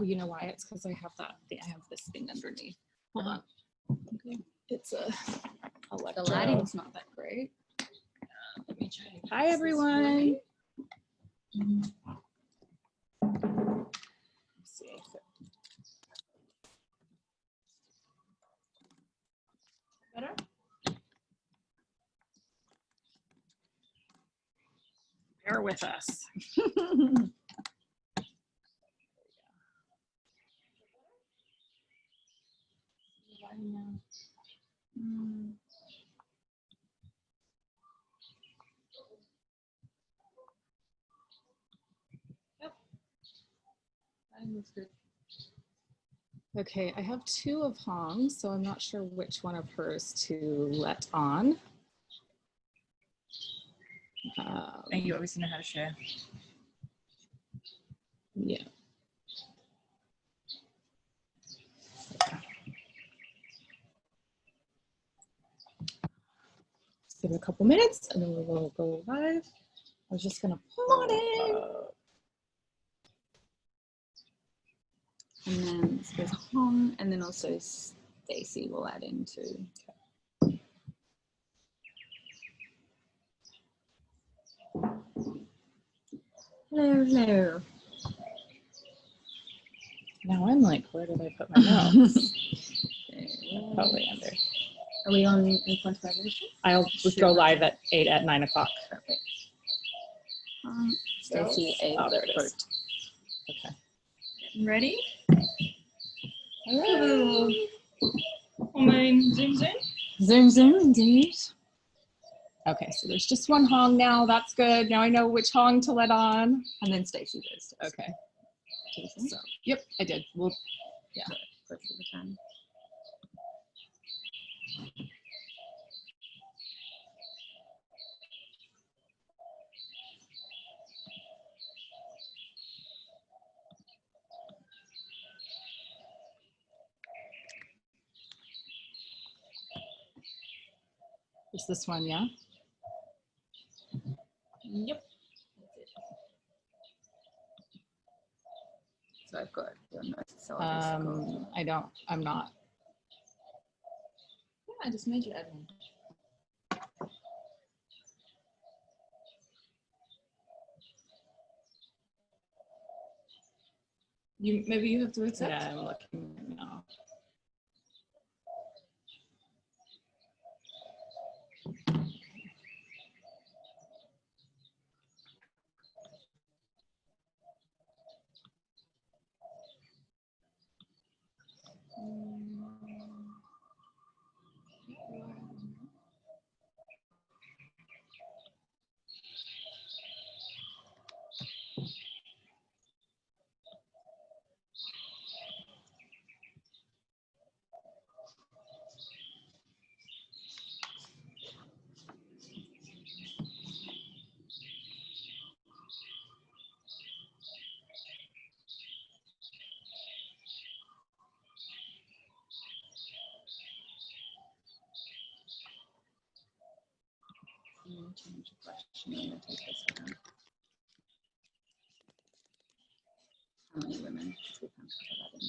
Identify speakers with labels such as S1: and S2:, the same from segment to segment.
S1: Oh, you know why? It's because I have that. I have this thing underneath. Hold on. Okay. It's a electro.
S2: The lighting's not that great.
S1: Let me try. Hi, everyone. Let's see if it... Better? Bear with us. Yep. That looks good. Okay, I have 2 of Hong's, so I'm not sure which one of hers to let on.
S2: And you obviously know how to share.
S1: Yeah. Give it a couple minutes and then we will go live. I was just gonna morning.
S2: And then this goes Hong, and then also Stacey will add in too. Hello, hello.
S1: Now I'm like, where did I put my notes? Probably under.
S2: Are we on in front of everything?
S1: I'll go live at 9 o'clock.
S2: Perfect. Stacey A
S1: Oh, there it is.
S2: Foat.
S1: Okay.
S2: Ready?
S1: Hello.
S2: Zoom, zoom.
S1: Zoom, zoom, indeed. Okay, so there's just 1 Hong now. That's good. Now I know which Hong to let on.
S2: And then Stacey goes.
S1: Okay. So, yep, I did. We'll, yeah.
S2: Close to the time.
S1: Is this one, yeah?
S2: Yep. So I've got your notes. So
S1: I'm not.
S2: Yeah, I just made you admin. Maybe you have to accept.
S1: Yeah, I'm looking now.
S2: Change the question. I'm going to take this down. How many women? We can't cover that in.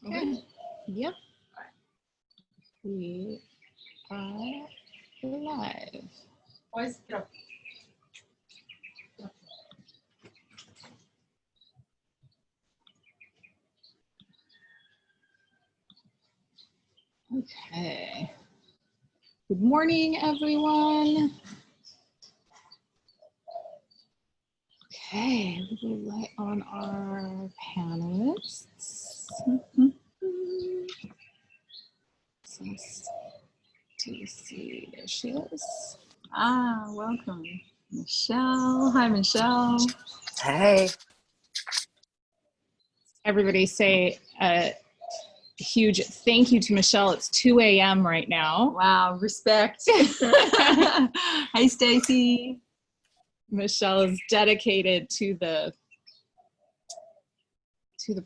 S1: Okay. Yep. We are live.
S2: Boys, get up.
S1: Okay. Good morning, everyone. Okay, we will let on our panelists. So Stacey, there she is.
S2: Ah, welcome, Michelle. Hi, Michelle.
S3: Hey.
S1: Everybody say a huge thank you to Michelle. It's 2 a.m. right now.
S2: Wow, respect. Hey, Stacey.
S1: Michelle is dedicated to the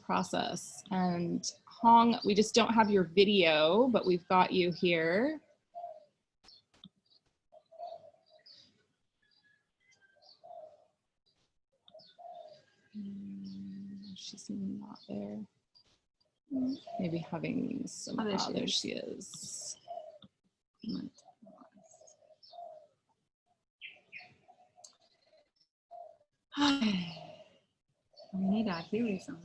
S1: process. And Hong, we just don't have your video, but we've got you here. She's not there. Maybe having some.
S2: Oh,
S1: there she is.
S2: We need our Healy on.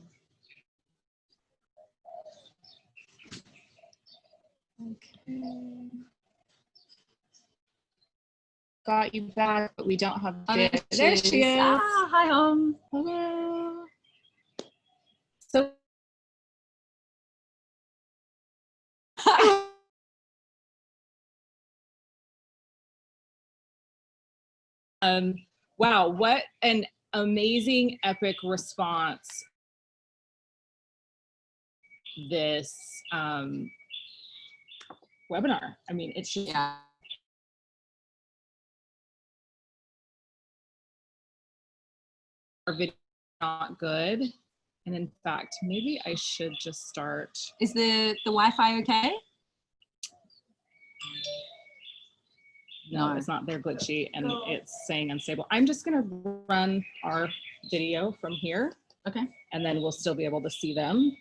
S1: Okay. Got you back, but we don't have
S2: Oh,
S1: video. There she is.
S2: Ah, hi, Hong.
S1: Hello. So wow, what an amazing epic response this webinar. I mean, it's just our video not good, and in fact maybe I should just start.
S2: Is the Wi-Fi okay?
S1: No, it's not. They're glitchy and it's saying unstable. I'm just gonna run our video from here.
S2: Okay. And
S1: then we'll still be able to see them.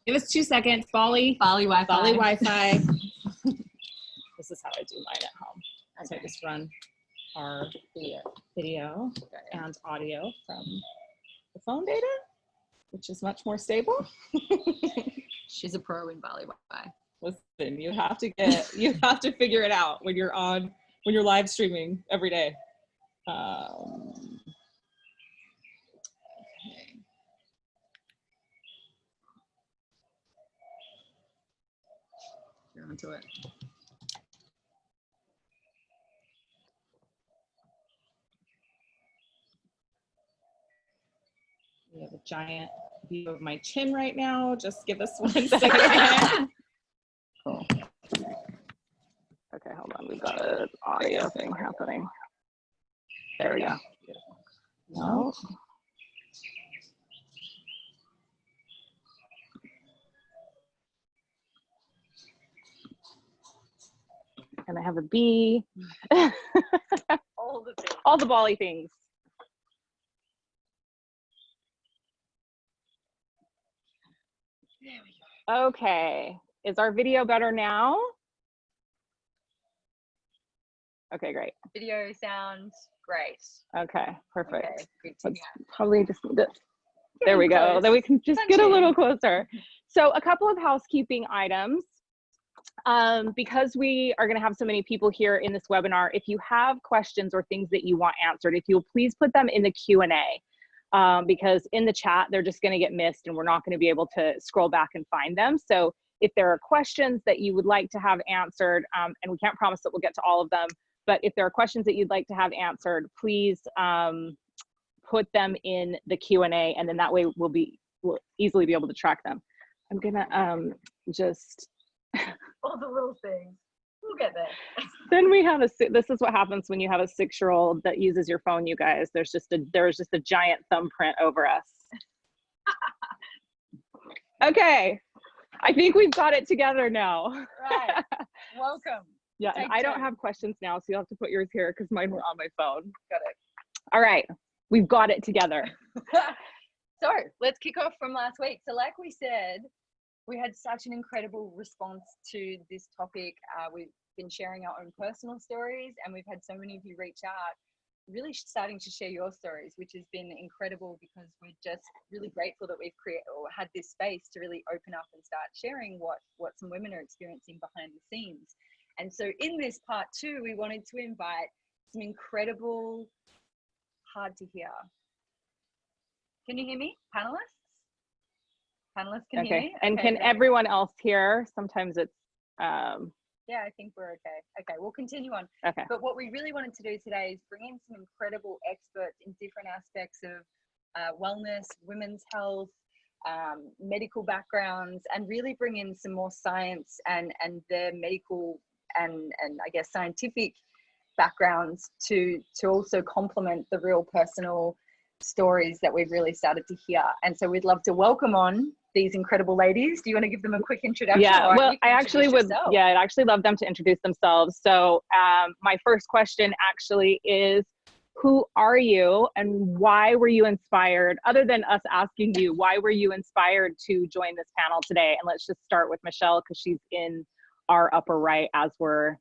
S1: Give us 2 seconds. Bali
S2: Wi-Fi.
S1: Bali Wi-Fi. This is how I do mine at home. Okay. So I just run our video and audio from the phone data, which is much more stable.
S2: She's a pro in Bali Wi-Fi.
S1: Listen, you have to figure it out when you're live streaming every day. Okay.
S2: You're onto it.
S1: We have a giant view of my chin right now. Just give us 1 second. Cool. Okay, hold on. We've got an audio thing happening. There we go. No. And I have a bee. All the Bali things. There we go. Okay. Is our video better now? Okay, great.
S2: Video sounds great.
S1: Okay, perfect.
S2: Okay, good to hear.
S1: Probably just need it. There we go. Then we can just get a little closer. So a couple of housekeeping items. Because we are going to have so many people here in this webinar, if you have questions or things that you want answered, if you'll please put them in the Q&A, because in the chat, they're just going to get missed and we're not going to be able to scroll back and find them. So if there are questions that you would like to have answered, and we can't promise that we'll get to all of them, but if there are questions that you'd like to have answered, please put them in the Q&A, and then that way we'll easily be able to track them. I'm gonna just
S2: all the little things. We'll get there.
S1: Then we have this is what happens when you have a 6-year-old that uses your phone, you guys. There's just a giant thumbprint over us. Okay, I think we've got it together now.
S2: Right. Welcome.
S1: Yeah, and I don't have questions now, so you'll have to put yours here because mine were on my phone.
S2: Got it.
S1: All right, we've got it together.
S2: So let's kick off from last week. So like we said, we had such an incredible response to this topic. We've been sharing our own personal stories, and we've had so many of you reach out, really starting to share your stories, which has been incredible because we're just really grateful that we've had this space to really open up and start sharing what some women are experiencing behind the scenes. And so in this part 2, we wanted to invite some incredible, hard to hear, Can you hear me, panelists? Panelists can hear
S1: Okay,
S2: me?
S1: and
S2: Okay,
S1: can
S2: great.
S1: everyone else hear? Sometimes it's,
S2: Yeah, I think we're okay. Okay, we'll continue on.
S1: okay.
S2: But what we really wanted to do today is bring in some incredible experts in different aspects of wellness, women's health, medical backgrounds, and really bring in some more science and their medical and I guess scientific backgrounds to also complement the real personal stories that we've really started to hear. And so we'd love to welcome on these incredible ladies. Do you want to give them a quick introduction?
S1: Yeah, well, I actually would,
S2: yourself.
S1: yeah, I'd actually love them to introduce themselves. So my first question actually is, who are you and why were you inspired, other than us asking you, why were you inspired to join this panel today? And let's just start with Michelle, because she's in our upper right as we're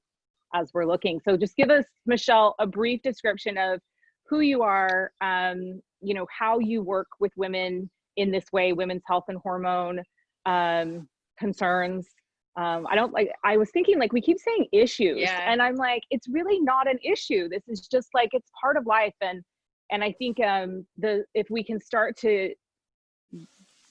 S1: looking. So just give us, Michelle, a brief description of who you are, you know, how you work with women in this way, women's health and hormone concerns. I was thinking, like, we keep saying issues, and I'm like, it's really not an issue. This is just like, it's part of life. And I think if we can start to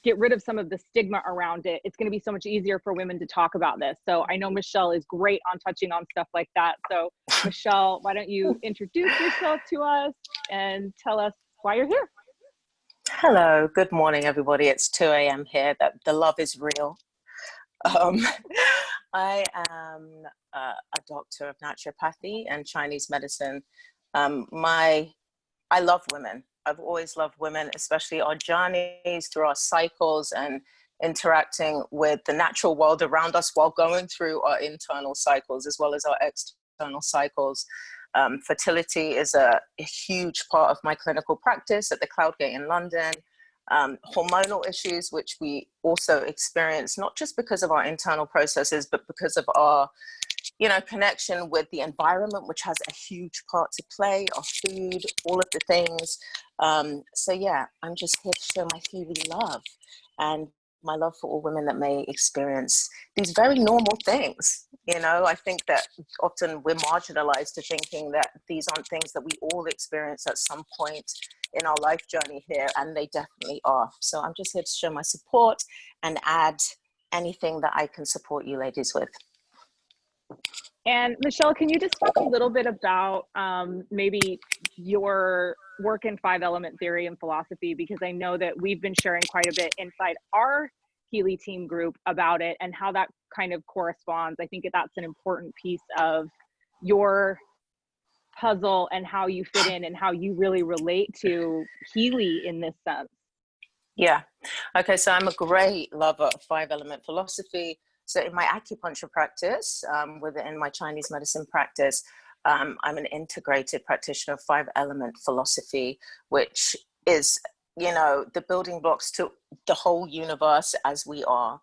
S1: get rid of some of the stigma around it, it's going to be so much easier for women to talk about this. So I know Michelle is great on touching on stuff like that. So Michelle, why don't you introduce yourself to us and tell us why you're here?
S3: Hello, good morning, everybody. It's 2 a.m. here. That the love is real. I am a doctor of naturopathy and Chinese medicine. I love women. I've always loved women, especially our journeys through our cycles and interacting with the natural world around us while going through our internal cycles as well as our external cycles. Fertility is a huge part of my clinical practice at the Cloudgate in London. Hormonal issues, which we also experience, not just because of our internal processes, but because of our, you know, connection with the environment, which has a huge part to play, our food, all of the things. So yeah, I'm just here to show my Healy love and my love for all women that may experience these very normal things. You know, I think that often we're marginalized to thinking that these aren't things that we all experience at some point in our life journey here, and they definitely are. So I'm just here to show my support and add anything that I can support you ladies with.
S1: And Michelle, can you just talk a little bit about maybe your work in 5-element theory and philosophy? Because I know that we've been sharing quite a bit inside our Healy team group about it and how that kind of corresponds. I think that's an important piece of your puzzle and how you fit in and how you really relate to Healy in this sense.
S3: Yeah. Okay. So I'm a great lover of 5-element philosophy. So in my acupuncture practice, within my Chinese medicine practice, I'm an integrated practitioner of 5-element philosophy, which is, you know, the building blocks to the whole universe as we are.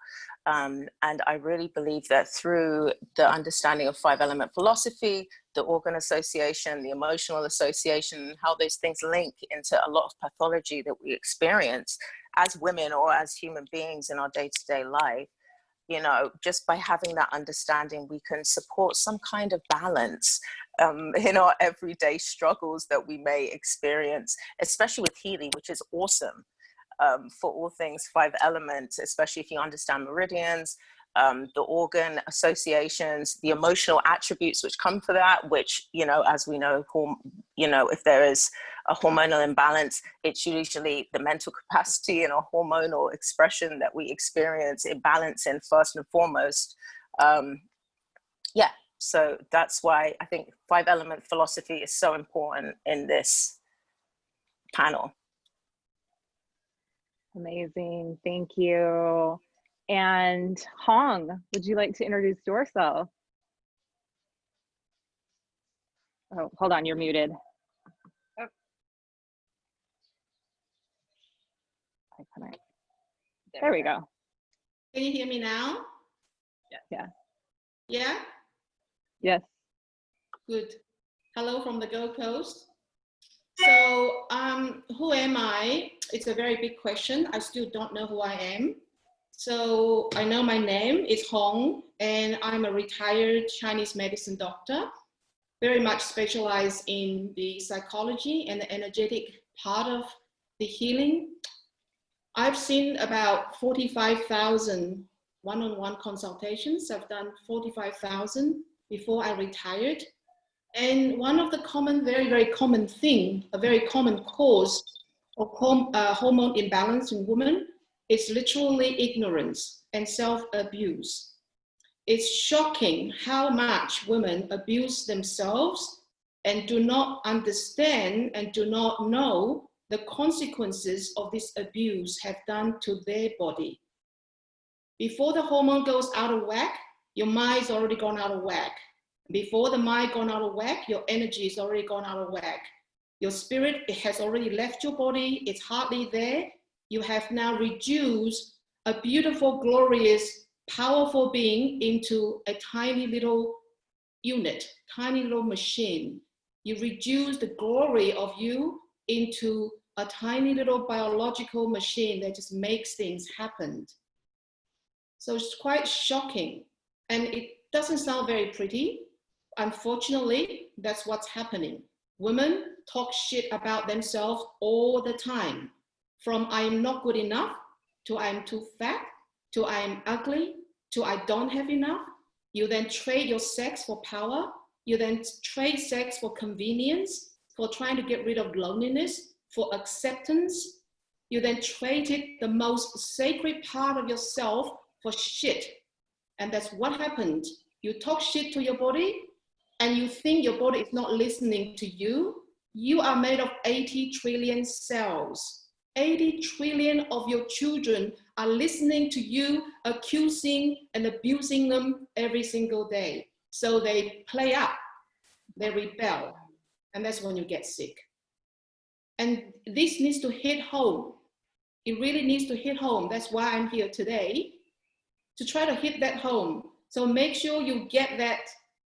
S3: And I really believe that through the understanding of 5-element philosophy, the organ association, the emotional association, how those things link into a lot of pathology that we experience as women or as human beings in our day-to-day life. You know, just by having that understanding, we can support some kind of balance in our everyday struggles that we may experience, especially with Healy, which is awesome for all things 5-element, especially if you understand meridians, the organ associations, the emotional attributes which come for that, which, you know, as we know, you know, if there is a hormonal imbalance, it's usually the mental capacity and our hormonal expression that we experience imbalance in first and foremost. Yeah, so that's why I think 5-element philosophy is so important in this panel.
S1: Amazing, thank you. And Hong, would you like to introduce yourself? Oh, hold on, you're muted.
S2: Oh.
S1: There we go.
S4: Can you hear me now?
S1: Yeah.
S4: Yeah?
S1: Yes.
S4: Good. Hello from the Gold Coast. So who am I? It's a very big question. I still don't know who I am. So I know my name is Hong, and I'm a retired Chinese medicine doctor, very much specialized in the psychology and the energetic part of the healing I've seen about 45,000 one-on-one consultations. I've done 45,000 before I retired. And one of the common, very, very common thing, a very common cause of hormone imbalance in women is literally ignorance and self-abuse. It's shocking how much women abuse themselves and do not understand and do not know the consequences of this abuse have done to their body. Before the hormone goes out of whack, your mind's already gone out of whack. Before the mind gone out of whack, your energy is already gone out of whack. Your spirit, it has already left your body, it's hardly there. You have now reduced a beautiful, glorious, powerful being into a tiny little unit, tiny little machine. You reduce the glory of you into a tiny little biological machine that just makes things happen. So it's quite shocking. And it doesn't sound very pretty. Unfortunately, that's what's happening. Women talk shit about themselves all the time. From I am not good enough, to I am too fat, to I am ugly, to I don't have enough. You then trade your sex for power. You then trade sex for convenience, for trying to get rid of loneliness, for acceptance. You then traded the most sacred part of yourself for shit. And that's what happened. You talk shit to your body and you think your body is not listening to you. You are made of 80 trillion cells. 80 trillion of your children are listening to you, accusing and abusing them every single day. So they play up, they rebel, and that's when you get sick. And this needs to hit home. It really needs to hit home. That's why I'm here today, to try to hit that home. So make sure you get that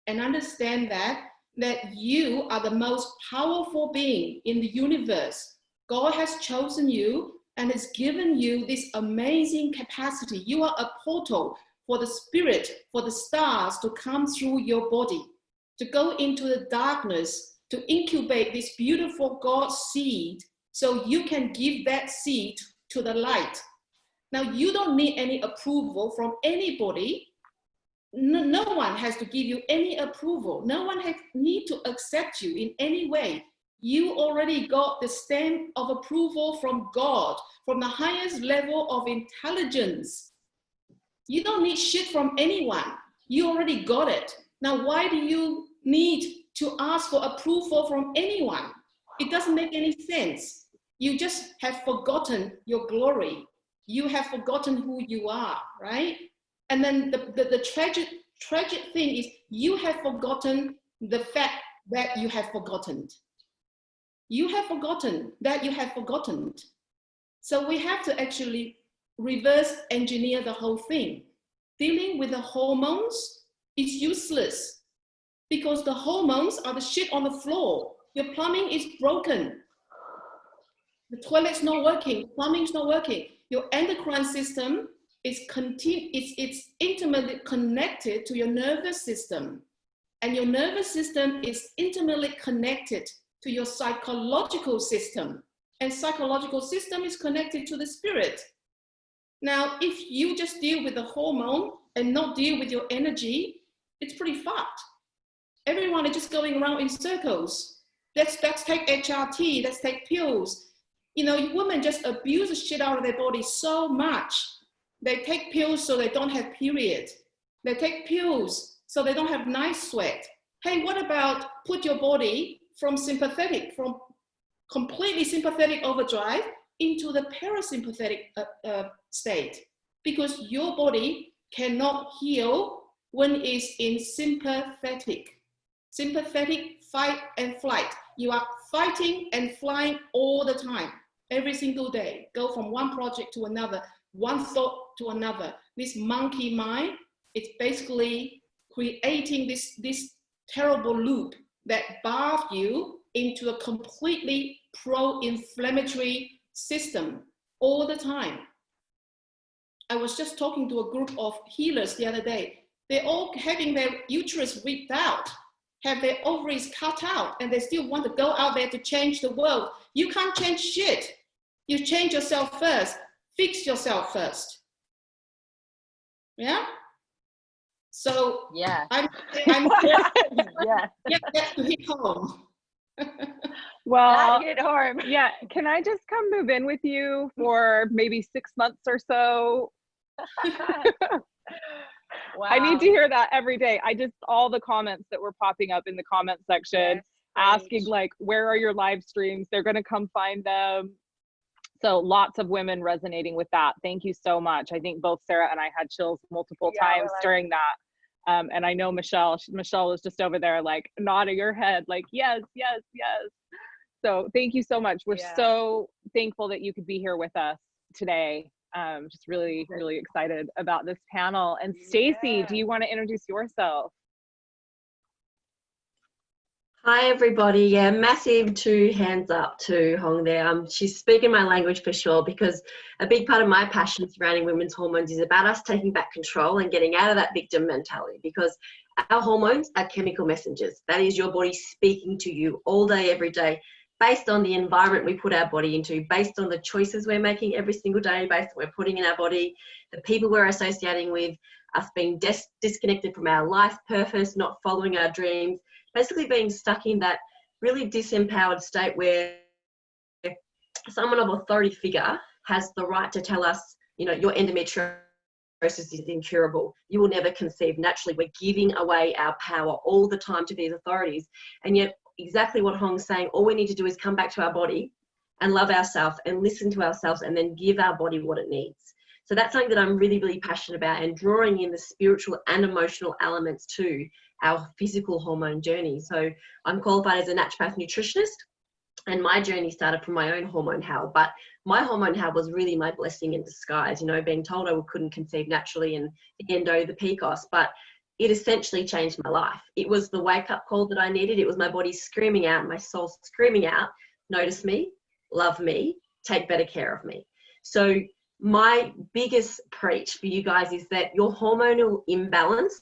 S4: and understand that you are the most powerful being in the universe. God has chosen you and has given you this amazing capacity. You are a portal for the spirit, for the stars to come through your body, to go into the darkness, to incubate this beautiful God seed so you can give that seed to the light. Now, you don't need any approval from anybody. No one has to give you any approval. No one need to accept you in any way. You already got the stamp of approval from God, from the highest level of intelligence. You don't need shit from anyone. You already got it. Now, why do you need to ask for approval from anyone? It doesn't make any sense. You just have forgotten your glory. You have forgotten who you are, right? And then the tragic thing is you have forgotten the fact that you have forgotten. You have forgotten that you have forgotten. So we have to actually reverse engineer the whole thing. Dealing with the hormones is useless because the hormones are the shit on the floor. Your plumbing is broken. The toilet's not working, plumbing's not working. Your endocrine system is it's intimately connected to your nervous system. And your nervous system is intimately connected to your psychological system. And psychological system is connected to the spirit. Now, if you just deal with the hormone and not deal with your energy, it's pretty fucked. Everyone is just going around in circles. Let's take HRT, let's take pills. You know, women just abuse the shit out of their body so much. They take pills so they don't have period. They take pills so they don't have night sweat. Hey, what about put your body from sympathetic, from completely sympathetic overdrive into the parasympathetic state? Because your body cannot heal when it's in sympathetic. Sympathetic fight and flight. You are fighting and flying all the time, every single day. Go from one project to another, one thought to another. This monkey mind, it's basically creating this terrible loop that bathes you into a completely pro-inflammatory system all the time. I was just talking to a group of healers the other day. They're all having their uterus ripped out, have their ovaries cut out, and they still want to go out there to change the world. You can't change shit. You change yourself first. fix yourself first. Yeah. So
S2: Yeah.
S4: I'm
S2: Yeah.
S4: get to hit home.
S1: Well,
S2: That hit home.
S1: yeah, can I just come move in with you for maybe 6 months or so?
S2: Wow.
S1: I need to hear that every day. All the comments that were popping up in the comment section,
S2: Yes,
S1: asking
S2: preach.
S1: like, where are your live streams? They're going to come find them. So lots of women resonating with that. Thank you so much. I think both Sarah and I had chills multiple times during that. And I know Michelle was just over there like nodding her head like, yes, yes, yes. So thank you so much. We're so thankful that you could be here with us today. Just really, really excited about this panel. And Stacey, do you want to introduce yourself?
S5: Hi everybody, yeah, massive 2 hands up to Hong there. She's speaking my language for sure, because a big part of my passion surrounding women's hormones is about us taking back control and getting out of that victim mentality, because our hormones are chemical messengers. That is your body speaking to you all day, every day, based on the environment we put our body into, based on the choices we're making every single day, based on what we're putting in our body, the people we're associating with, us being disconnected from our life purpose, not following our dreams, basically being stuck in that really disempowered state where someone of authority figure has the right to tell us, you know, your endometriosis is incurable. You will never conceive naturally. We're giving away our power all the time to these authorities. And yet, exactly what Hong's saying, all we need to do is come back to our body and love ourselves and listen to ourselves and then give our body what it needs. So that's something that I'm really, really passionate about, and drawing in the spiritual and emotional elements to our physical hormone journey. So I'm qualified as a naturopath nutritionist, and my journey started from my own hormone hell. But my hormone hell was really my blessing in disguise, you know, being told I couldn't conceive naturally and the endo, the PCOS, but it essentially changed my life. It was the wake-up call that I needed. It was my body screaming out, my soul screaming out, notice me, love me, take better care of me. So my biggest preach for you guys is that your hormonal imbalance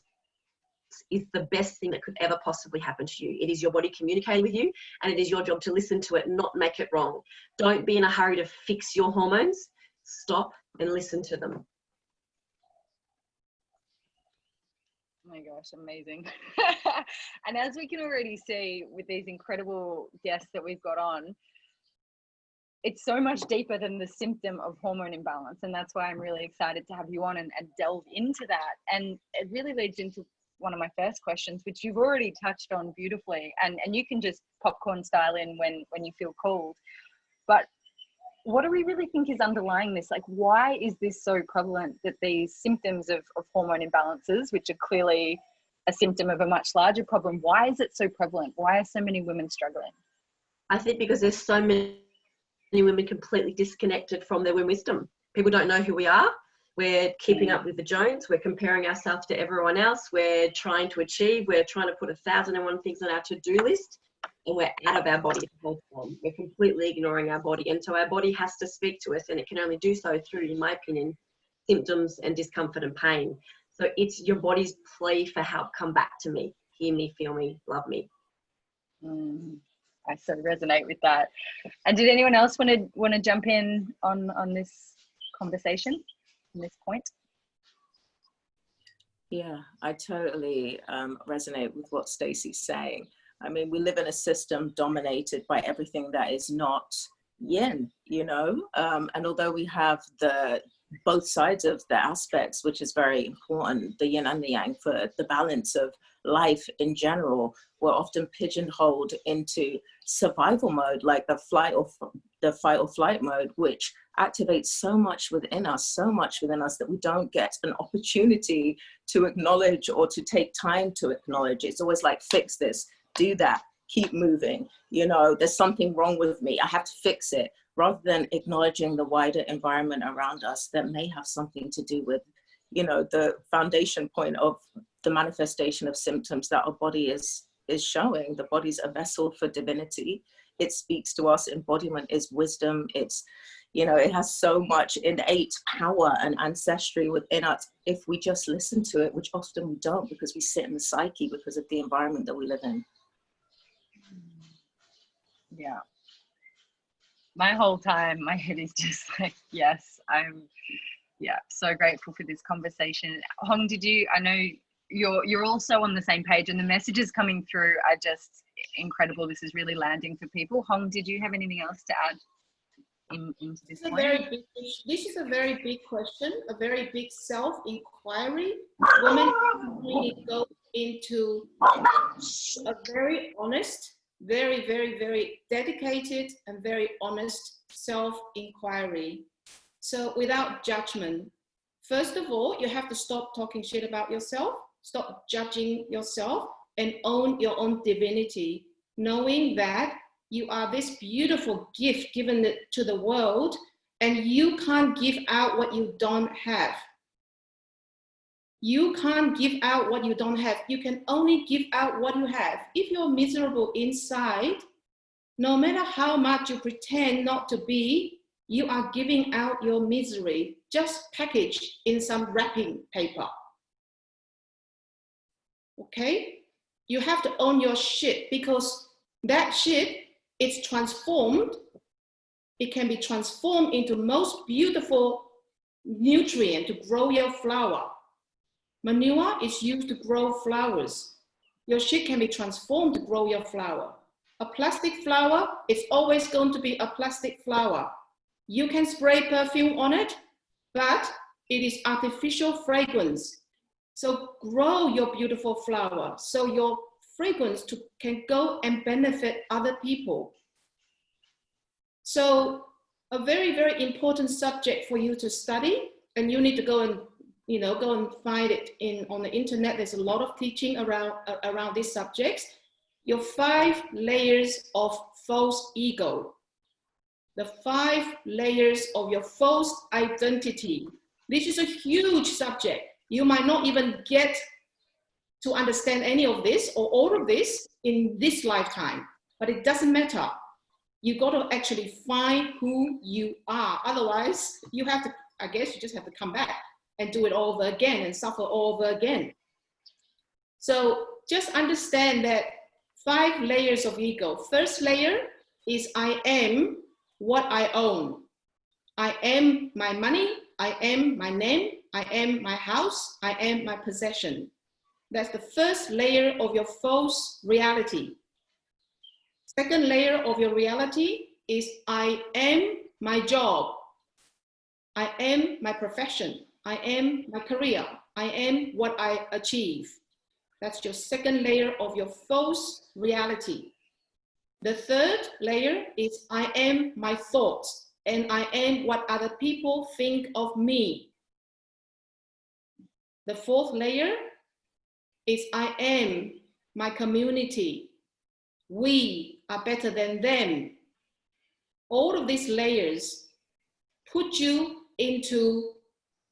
S5: is the best thing that could ever possibly happen to you. It is your body communicating with you, and it is your job to listen to it, not make it wrong. Don't be in a hurry to fix your hormones. Stop and listen to them.
S2: Oh my gosh, amazing. And as we can already see with these incredible guests that we've got on, it's so much deeper than the symptom of hormone imbalance. And that's why I'm really excited to have you on and delve into that. And it really leads into one of my first questions, which you've already touched on beautifully. And you can just popcorn style in when you feel called. But what do we really think is underlying this? Like, why is this so prevalent that these symptoms of hormone imbalances, which are clearly a symptom of a much larger problem, why is it so prevalent? Why are so many women struggling?
S5: I think because there's so many women completely disconnected from their wisdom. People don't know who we are. We're keeping up with the Jones. We're comparing ourselves to everyone else. We're trying to achieve. We're trying to put 1,001 things on our to-do list, and we're out of our body the whole time. We're completely ignoring our body. And so our body has to speak to us, and it can only do so through, in my opinion, symptoms and discomfort and pain. So it's your body's plea for help. Come back to me. Hear me, feel me, love me.
S2: I so resonate with that. And did anyone else want to jump in on this conversation, on this point?
S3: Yeah, I totally resonate with what Stacey's saying. I mean, we live in a system dominated by everything that is not yin, you know, and although we have both sides of the aspects, which is very important, the yin and the yang for the balance of life in general, we're often pigeonholed into survival mode, like the fight or flight mode, which activates so much within us that we don't get an opportunity to acknowledge or to take time to acknowledge. It's always like, fix this, do that, keep moving. You know, there's something wrong with me, I have to fix it, rather than acknowledging the wider environment around us that may have something to do with, you know, the foundation point of the manifestation of symptoms that our body is showing. The body's a vessel for divinity. It speaks to us. Embodiment is wisdom. It's, you know, it has so much innate power and ancestry within us if we just listen to it, which often we don't, because we sit in the psyche because of the environment that we live in.
S2: Yeah. my whole time, my head is just like, yes, I'm so grateful for this conversation. Hong, I know you're also on the same page, and the messages coming through are just incredible. This is really landing for people. Hong, did you have anything else to add into this point?
S4: This is a very big question, a very big self-inquiry. Women really go into a very honest, very, very, very dedicated and very honest self-inquiry. So without judgment, first of all, you have to stop talking shit about yourself, stop judging yourself, and own your own divinity, knowing that you are this beautiful gift given to the world, and you can't give out what you don't have. You can't give out what you don't have. You can only give out what you have. If you're miserable inside, no matter how much you pretend not to be, you are giving out your misery, just packaged in some wrapping paper. Okay? You have to own your shit, because that shit is transformed. It can be transformed into most beautiful nutrient to grow your flower. Manure is used to grow flowers. Your shit can be transformed to grow your flower. A plastic flower is always going to be a plastic flower. You can spray perfume on it, but it is artificial fragrance. So grow your beautiful flower so your fragrance can go and benefit other people. So a very, very important subject for you to study, and you need to go and find it on the internet. There's a lot of teaching around these subjects. Your 5 layers of false ego. The 5 layers of your false identity. This is a huge subject. You might not even get to understand any of this or all of this in this lifetime, but it doesn't matter. You got to actually find who you are. Otherwise, you just have to come back and do it all over again and suffer all over again. So just understand that 5 layers of ego. First layer is I am what I own. I am my money. I am my name. I am my house. I am my possession. That's the first layer of your false reality. Second layer of your reality is I am my job. I am my profession. I am my career. I am what I achieve. That's your second layer of your false reality. The third layer is I am my thoughts, and I am what other people think of me. The fourth layer is I am my community. We are better than them. All of these layers put you into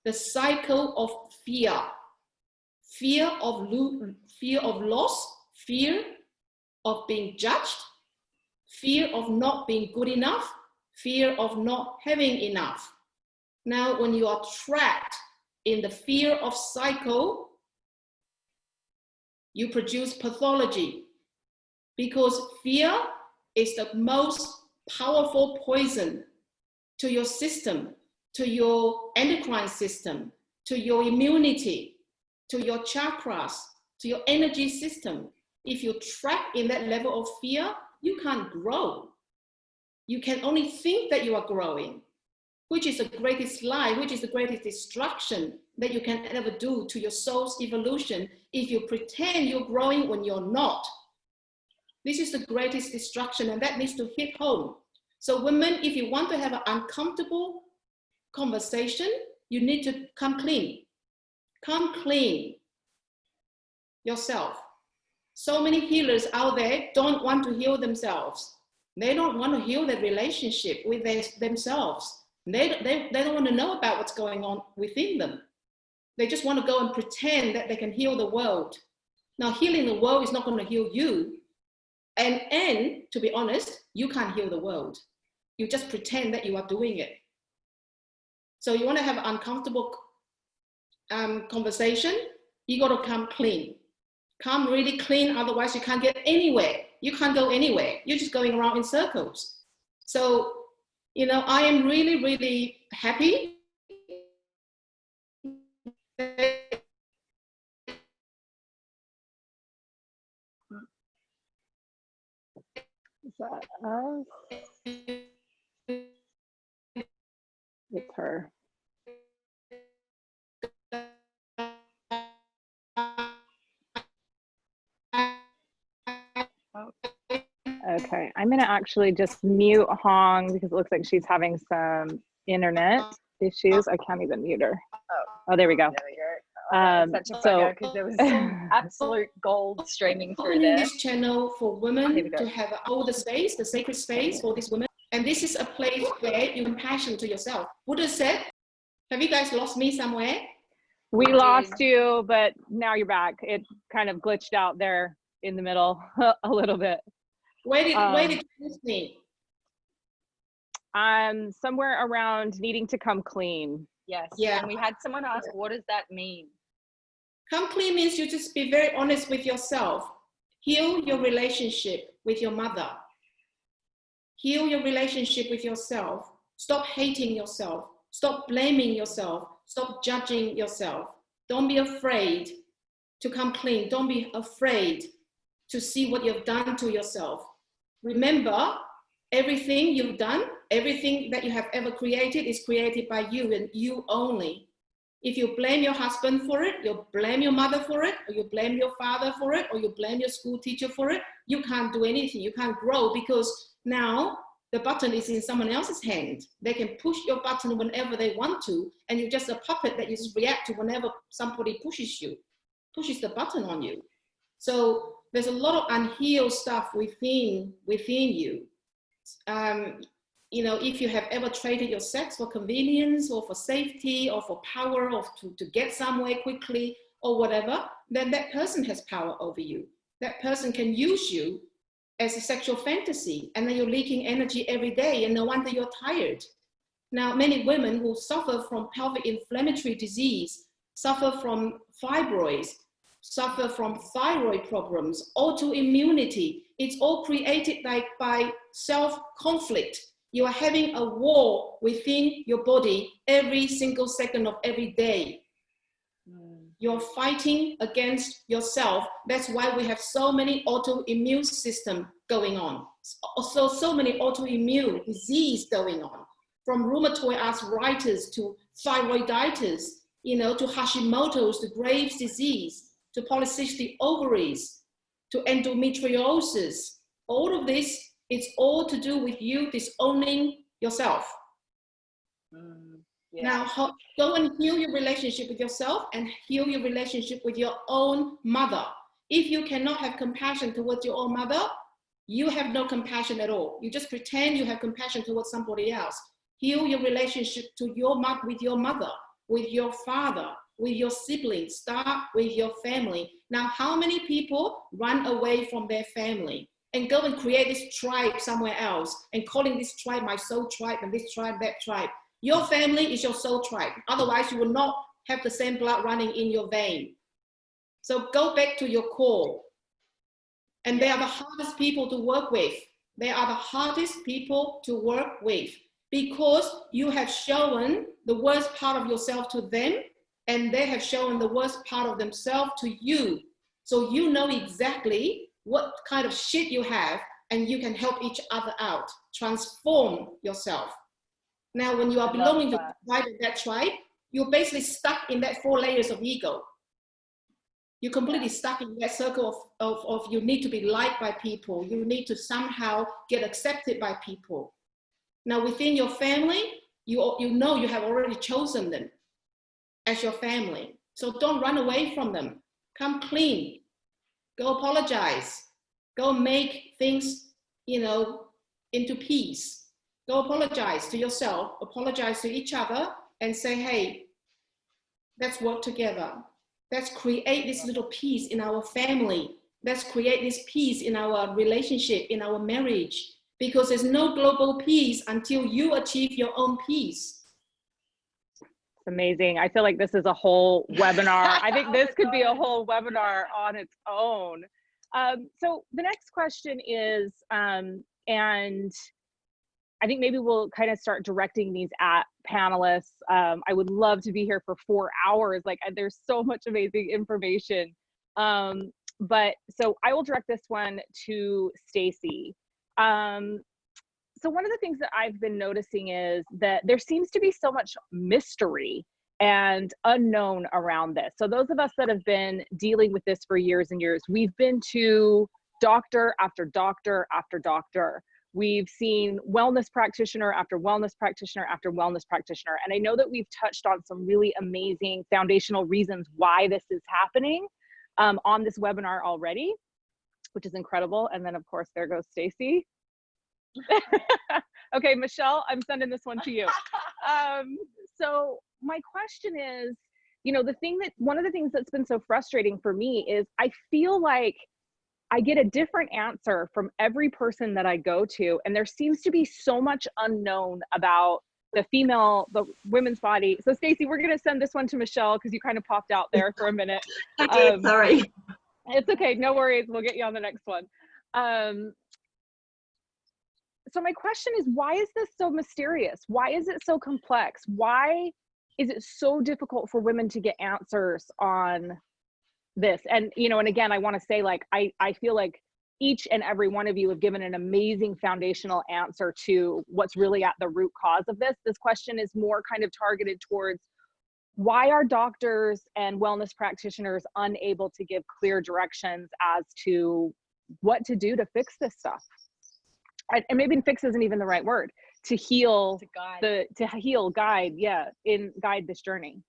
S4: the cycle of fear. Fear of loss, fear of being judged, fear of not being good enough, fear of not having enough. Now, when you are trapped in the fear of cycle, you produce pathology, because fear is the most powerful poison to your system, to your endocrine system, to your immunity, to your chakras, to your energy system. If you're trapped in that level of fear, you can't grow. You can only think that you are growing, which is the greatest lie, which is the greatest destruction that you can ever do to your soul's evolution if you pretend you're growing when you're not. This is the greatest destruction, and that needs to hit home. So women, if you want to have an uncomfortable conversation, you need to come clean. Come clean yourself. So many healers out there don't want to heal themselves. They don't want to heal their relationship with themselves. They don't want to know about what's going on within them. They just want to go and pretend that they can heal the world. Now, healing the world is not going to heal you. And to be honest, you can't heal the world. You just pretend that you are doing it. So you want to have an uncomfortable conversation, you got to come clean. Come really clean, otherwise you can't get anywhere. You can't go anywhere. You're just going around in circles. So You know, I am really, really happy.
S1: Is that us? It's her. Okay, I'm gonna actually just mute Hong because it looks like she's having some internet issues. I can't even mute her. Oh, there we go.
S2: There we go. Such a bugger because there was some absolute gold streaming through
S4: Opening
S2: there.
S4: this channel for women to have all the space, the sacred space for these women. And this is a place where you compassion to yourself. Buddha said, have you guys lost me somewhere?
S1: We lost you, but now you're back. It kind of glitched out there in the middle a little bit.
S4: Where did you lose me?
S1: Somewhere around needing to come clean.
S2: Yes.
S4: Yeah.
S2: And we had someone ask, what does that mean?
S4: Come clean means you just be very honest with yourself. Heal your relationship with your mother. Heal your relationship with yourself. Stop hating yourself. Stop blaming yourself. Stop judging yourself. Don't be afraid to come clean. Don't be afraid to see what you've done to yourself. Remember, everything you've done, everything that you have ever created is created by you and you only. If you blame your husband for it, you blame your mother for it, or you blame your father for it, or you blame your school teacher for it, you can't do anything. You can't grow because now the button is in someone else's hand. They can push your button whenever they want to, and you're just a puppet that you just react to whenever somebody pushes the button on you. So there's a lot of unhealed stuff within you. You know, if you have ever traded your sex for convenience or for safety or for power or to get somewhere quickly or whatever, then that person has power over you. That person can use you as a sexual fantasy, and then you're leaking energy every day, and no wonder you're tired. Now, many women who suffer from pelvic inflammatory disease, suffer from fibroids, suffer from thyroid problems, autoimmunity. It's all created by self-conflict. You are having a war within your body every single second of every day. You're fighting against yourself. That's why we have so many autoimmune system going on. So many autoimmune disease going on, from rheumatoid arthritis to thyroiditis, you know, to Hashimoto's, to Graves' disease, to polycystic ovaries, to endometriosis. All of this, it's all to do with you disowning yourself.
S2: Yeah.
S4: Now, go and heal your relationship with yourself and heal your relationship with your own mother. If you cannot have compassion towards your own mother, you have no compassion at all. You just pretend you have compassion towards somebody else. Heal your relationship with your mother, with your father, with your siblings. Start with your family. Now, how many people run away from their family and go and create this tribe somewhere else and calling this tribe my soul tribe and this tribe, that tribe? Your family is your soul tribe. Otherwise, you will not have the same blood running in your vein. So go back to your core. And they are the hardest people to work with. They are the hardest people to work with because you have shown the worst part of yourself to them, and they have shown the worst part of themselves to you. So you know exactly what kind of shit you have, and you can help each other out. Transform yourself. Now, when you are belonging to that tribe, you're basically stuck in that 4 layers of ego. You're completely stuck in that circle of you need to be liked by people. You need to somehow get accepted by people. Now, within your family, you know you have already chosen them as your family. So don't run away from them. Come clean. Go apologize. Go make things, you know, into peace. Go apologize to yourself, apologize to each other, and say, hey, let's work together. Let's create this little peace in our family. Let's create this peace in our relationship, in our marriage, because there's no global peace until you achieve your own peace.
S1: It's amazing. I feel like this is a whole webinar. I think this could be a whole webinar on its own. So the next question is, and I think maybe we'll kind of start directing these at panelists. I would love to be here for 4 hours. Like, there's so much amazing information. But so I will direct this one to Stacey. So one of the things that I've been noticing is that there seems to be so much mystery and unknown around this. So those of us that have been dealing with this for years and years, we've been to doctor after doctor after doctor. We've seen wellness practitioner after wellness practitioner after wellness practitioner. And I know that we've touched on some really amazing foundational reasons why this is happening on this webinar already, which is incredible. And then of course, there goes Stacey. Okay, Michelle, I'm sending this one to you. So my question is, you know, one of the things that's been so frustrating for me is I feel like I get a different answer from every person that I go to. And there seems to be so much unknown about the women's body. So Stacey, we're going to send this one to Michelle because you kind of popped out there for a minute.
S5: Okay, sorry.
S1: It's okay. No worries. We'll get you on the next one. So my question is, why is this so mysterious? Why is it so complex? Why is it so difficult for women to get answers on this? And, you know, and again, I want to say, like, I feel like each and every one of you have given an amazing foundational answer to what's really at the root cause of this. This question is more kind of targeted towards why are doctors and wellness practitioners unable to give clear directions as to what to do to fix this stuff? And maybe fix isn't even the right word, to heal, guide this journey.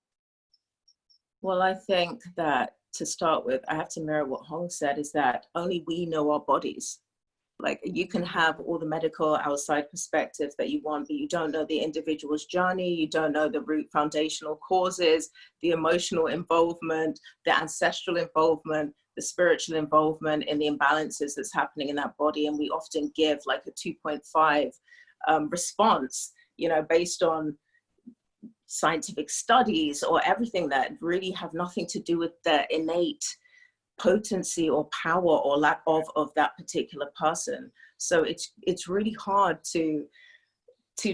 S3: Well, I think that to start with, I have to mirror what Hong said, is that only we know our bodies. Like, you can have all the medical outside perspectives that you want, but you don't know the individual's journey. You don't know the root foundational causes, the emotional involvement, the ancestral involvement, the spiritual involvement in the imbalances that's happening in that body. And we often give like a 2.5 response, you know, based on scientific studies or everything that really have nothing to do with the innate potency or power or lack of that particular person. So it's really hard to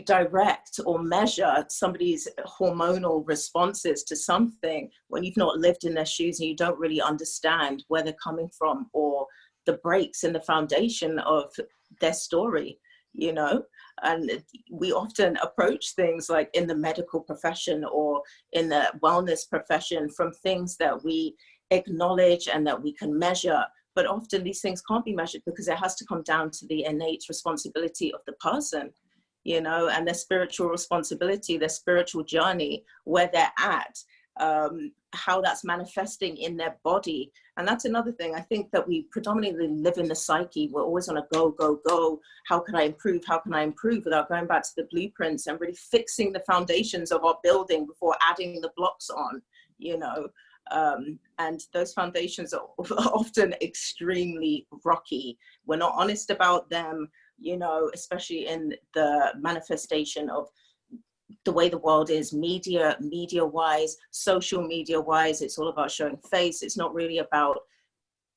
S3: direct or measure somebody's hormonal responses to something when you've not lived in their shoes and you don't really understand where they're coming from or the breaks in the foundation of their story, you know? And we often approach things like in the medical profession or in the wellness profession from things that we acknowledge and that we can measure, but often these things can't be measured because it has to come down to the innate responsibility of the person, you know, and their spiritual responsibility, their spiritual journey, where they're at, how that's manifesting in their body. And that's another thing. I think that we predominantly live in the psyche. We're always on a go, go, go. How can I improve? How can I improve? Without going back to the blueprints and really fixing the foundations of our building before adding the blocks on, you know. And those foundations are often extremely rocky. We're not honest about them, you know, especially in the manifestation of the way the world is, media wise, social media wise. It's all about showing face. It's not really about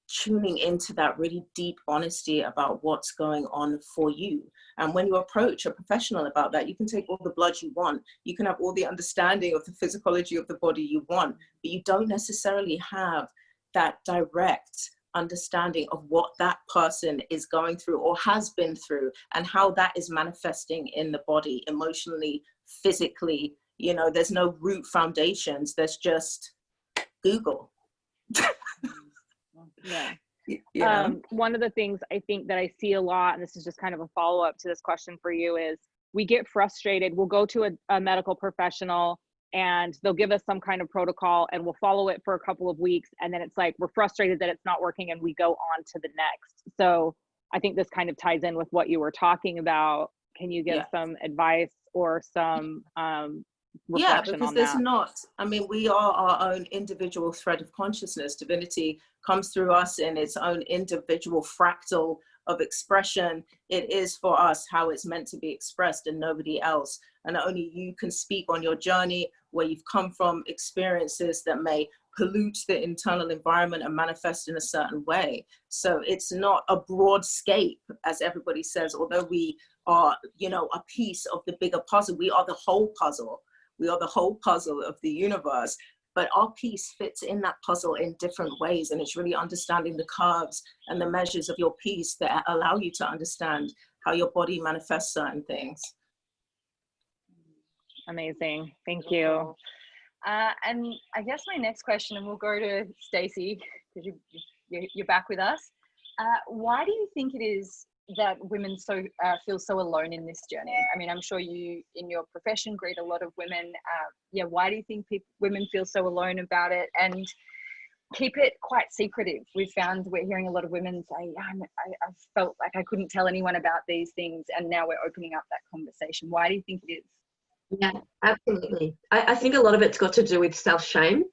S3: tuning into that really deep honesty about what's going on for you. And when you approach a professional about that, you can take all the blood you want, you can have all the understanding of the physiology of the body you want, but you don't necessarily have that direct understanding of what that person is going through or has been through and how that is manifesting in the body emotionally, physically. You know, there's no root foundations, there's just Google.
S1: Yeah.
S3: Yeah.
S1: One of the things I think that I see a lot, and this is just kind of a follow-up to this question for you, is we get frustrated. We'll go to a medical professional and they'll give us some kind of protocol and we'll follow it for a couple of weeks. And then it's like, we're frustrated that it's not working and we go on to the next. So I think this kind of ties in with what you were talking about. Can you give some advice or some reflection
S3: because
S1: on
S3: there's
S1: that?
S3: not, I mean, we are our own individual thread of consciousness. Divinity comes through us in its own individual fractal of expression. It is for us how it's meant to be expressed and nobody else. And only you can speak on your journey, where you've come from, experiences that may pollute the internal environment and manifest in a certain way. So it's not a broad scape, as everybody says, although we are, you know, a piece of the bigger puzzle. We are the whole puzzle. We are the whole puzzle of the universe. But our piece fits in that puzzle in different ways. And it's really understanding the curves and the measures of your piece that allow you to understand how your body manifests certain things.
S1: Amazing. Thank you.
S2: And I guess my next question, and we'll go to Stacey, because you're back with us. Why do you think it is that women feel so alone in this journey? I mean, I'm sure you, in your profession, greet a lot of women. Why do you think women feel so alone about it and keep it quite secretive? We're hearing a lot of women say, I felt like I couldn't tell anyone about these things, and now we're opening up that conversation. Why do you think it is?
S5: Yeah, absolutely. I think a lot of it's got to do with self-shame,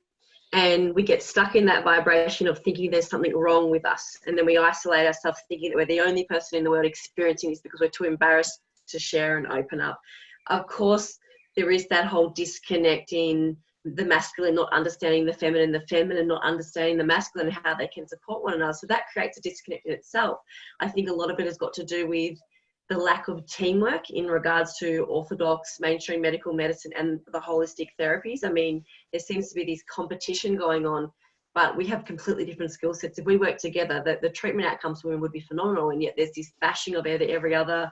S5: and we get stuck in that vibration of thinking there's something wrong with us, and then we isolate ourselves thinking that we're the only person in the world experiencing this because we're too embarrassed to share and open up. Of course, there is that whole disconnect in the masculine not understanding the feminine not understanding the masculine, and how they can support one another. So that creates a disconnect in itself. I think a lot of it has got to do with the lack of teamwork in regards to orthodox mainstream medical medicine and the holistic therapies. I mean, there seems to be this competition going on, but we have completely different skill sets. If we work together, the treatment outcomes for women would be phenomenal, and yet there's this bashing of every other,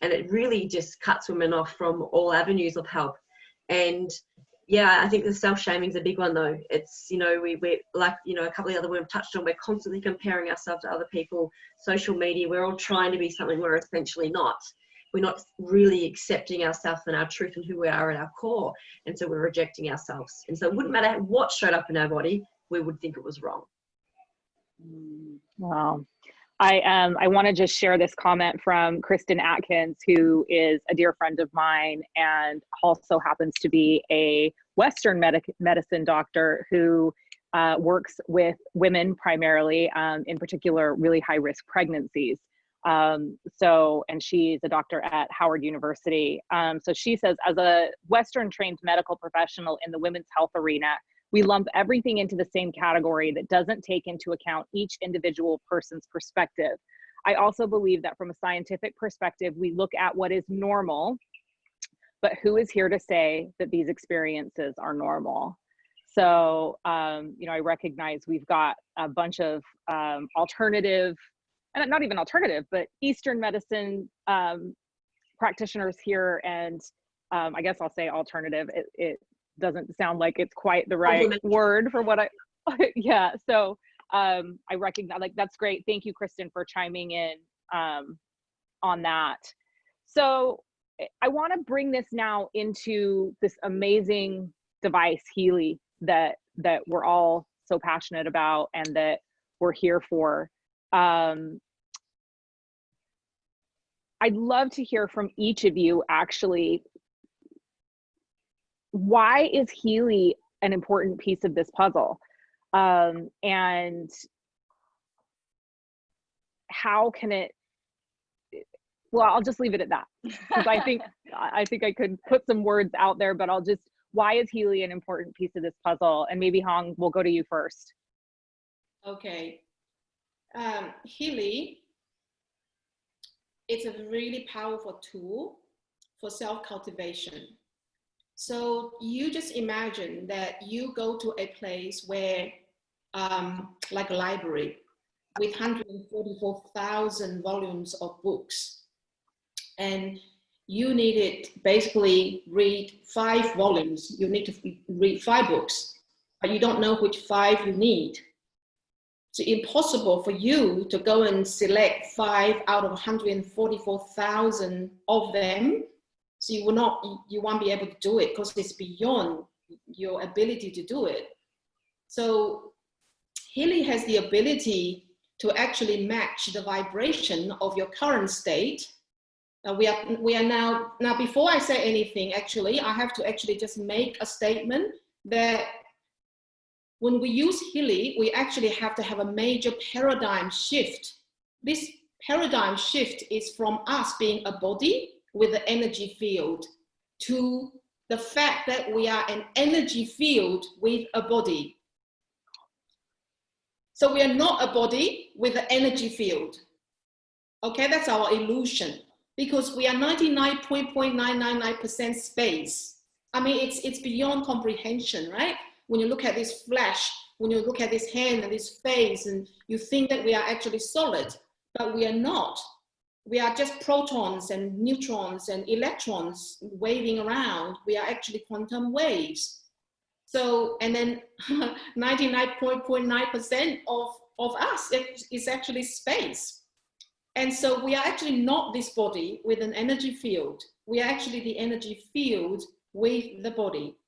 S5: and it really just cuts women off from all avenues of help. And yeah, I think the self-shaming is a big one though. It's, you know, we're like, you know, a couple of the other women touched on, we're constantly comparing ourselves to other people, social media, we're all trying to be something we're essentially not. We're not really accepting ourselves and our truth and who we are at our core. And so we're rejecting ourselves. And so it wouldn't matter what showed up in our body, we would think it was wrong.
S1: Wow. I want to just share this comment from Kristen Atkins, who is a dear friend of mine and also happens to be a Western medicine doctor who works with women primarily, in particular, really high-risk pregnancies. And she's a doctor at Howard University. So she says, as a Western trained medical professional in the women's health arena, we lump everything into the same category that doesn't take into account each individual person's perspective. I also believe that from a scientific perspective, we look at what is normal, but who is here to say that these experiences are normal? So, you know, I recognize we've got a bunch of alternative, and not even alternative, but Eastern medicine practitioners here. And I guess I'll say alternative. It doesn't sound like it's quite the right word for what yeah. So I recognize, like, that's great. Thank you, Kristen, for chiming in on that. So I want to bring this now into this amazing device, Healy, that we're all so passionate about and that we're here for. I'd love to hear from each of you, actually. Why is Healy an important piece of this puzzle? And how can it, well, I'll just leave it at that, because I think I could put some words out there, but why is Healy an important piece of this puzzle? And maybe Hong, we'll go to you first.
S4: Okay. Healy, it's a really powerful tool for self-cultivation. So you just imagine that you go to a place where, like a library, with 144,000 volumes of books, and you need to basically read 5 volumes. You need to read 5 books, but you don't know which 5 you need. It's impossible for you to go and select 5 out of 144,000 of them. So you won't be able to do it because it's beyond your ability to do it. So Healy has the ability to actually match the vibration of your current state. We are now, before I say anything, actually, I have to actually just make a statement that when we use Healy, we actually have to have a major paradigm shift. This paradigm shift is from us being a body with an energy field to the fact that we are an energy field with a body. So we are not a body with an energy field. Okay, that's our illusion, because we are 99.999% space. I mean, it's beyond comprehension, right? When you look at this flesh, when you look at this hand and this face, and you think that we are actually solid, but we are not. We are just protons and neutrons and electrons waving around. We are actually quantum waves. So, and then 99.9% of us is actually space. And so we are actually not this body with an energy field. We are actually the energy field with the body.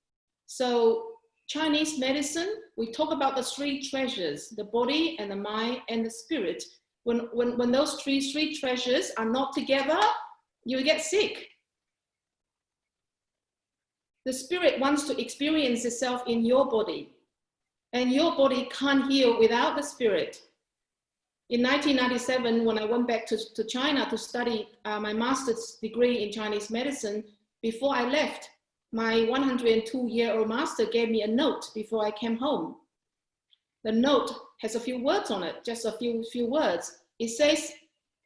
S4: So Chinese medicine, we talk about the three treasures, the body and the mind and the spirit. When those three treasures are not together, you get sick. The spirit wants to experience itself in your body, and your body can't heal without the spirit. In 1997, when I went back to China to study my master's degree in Chinese medicine, before I left, my 102-year-old master gave me a note before I came home. The note has a few words on it, just a few words. It says,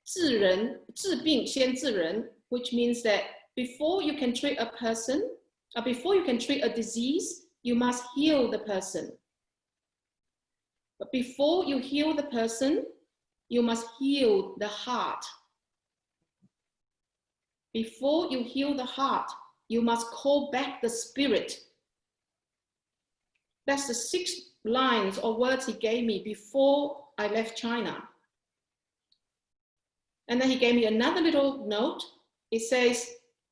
S4: 治人,治病先治人, which means that before you can treat a person, or before you can treat a disease, you must heal the person. But before you heal the person, you must heal the heart. Before you heal the heart, you must call back the spirit. That's the 6 lines or words he gave me before I left China. And then he gave me another little note. It says,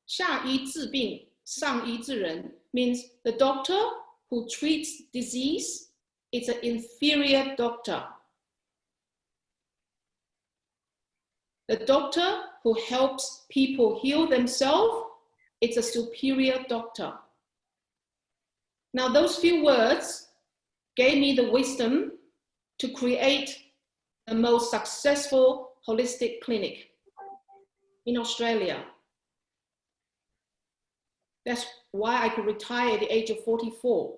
S4: 下医治病,上医治人, means the doctor who treats disease is an inferior doctor. The doctor who helps people heal themselves, it's a superior doctor. Now, those few words gave me the wisdom to create the most successful holistic clinic in Australia. That's why I could retire at the age of 44.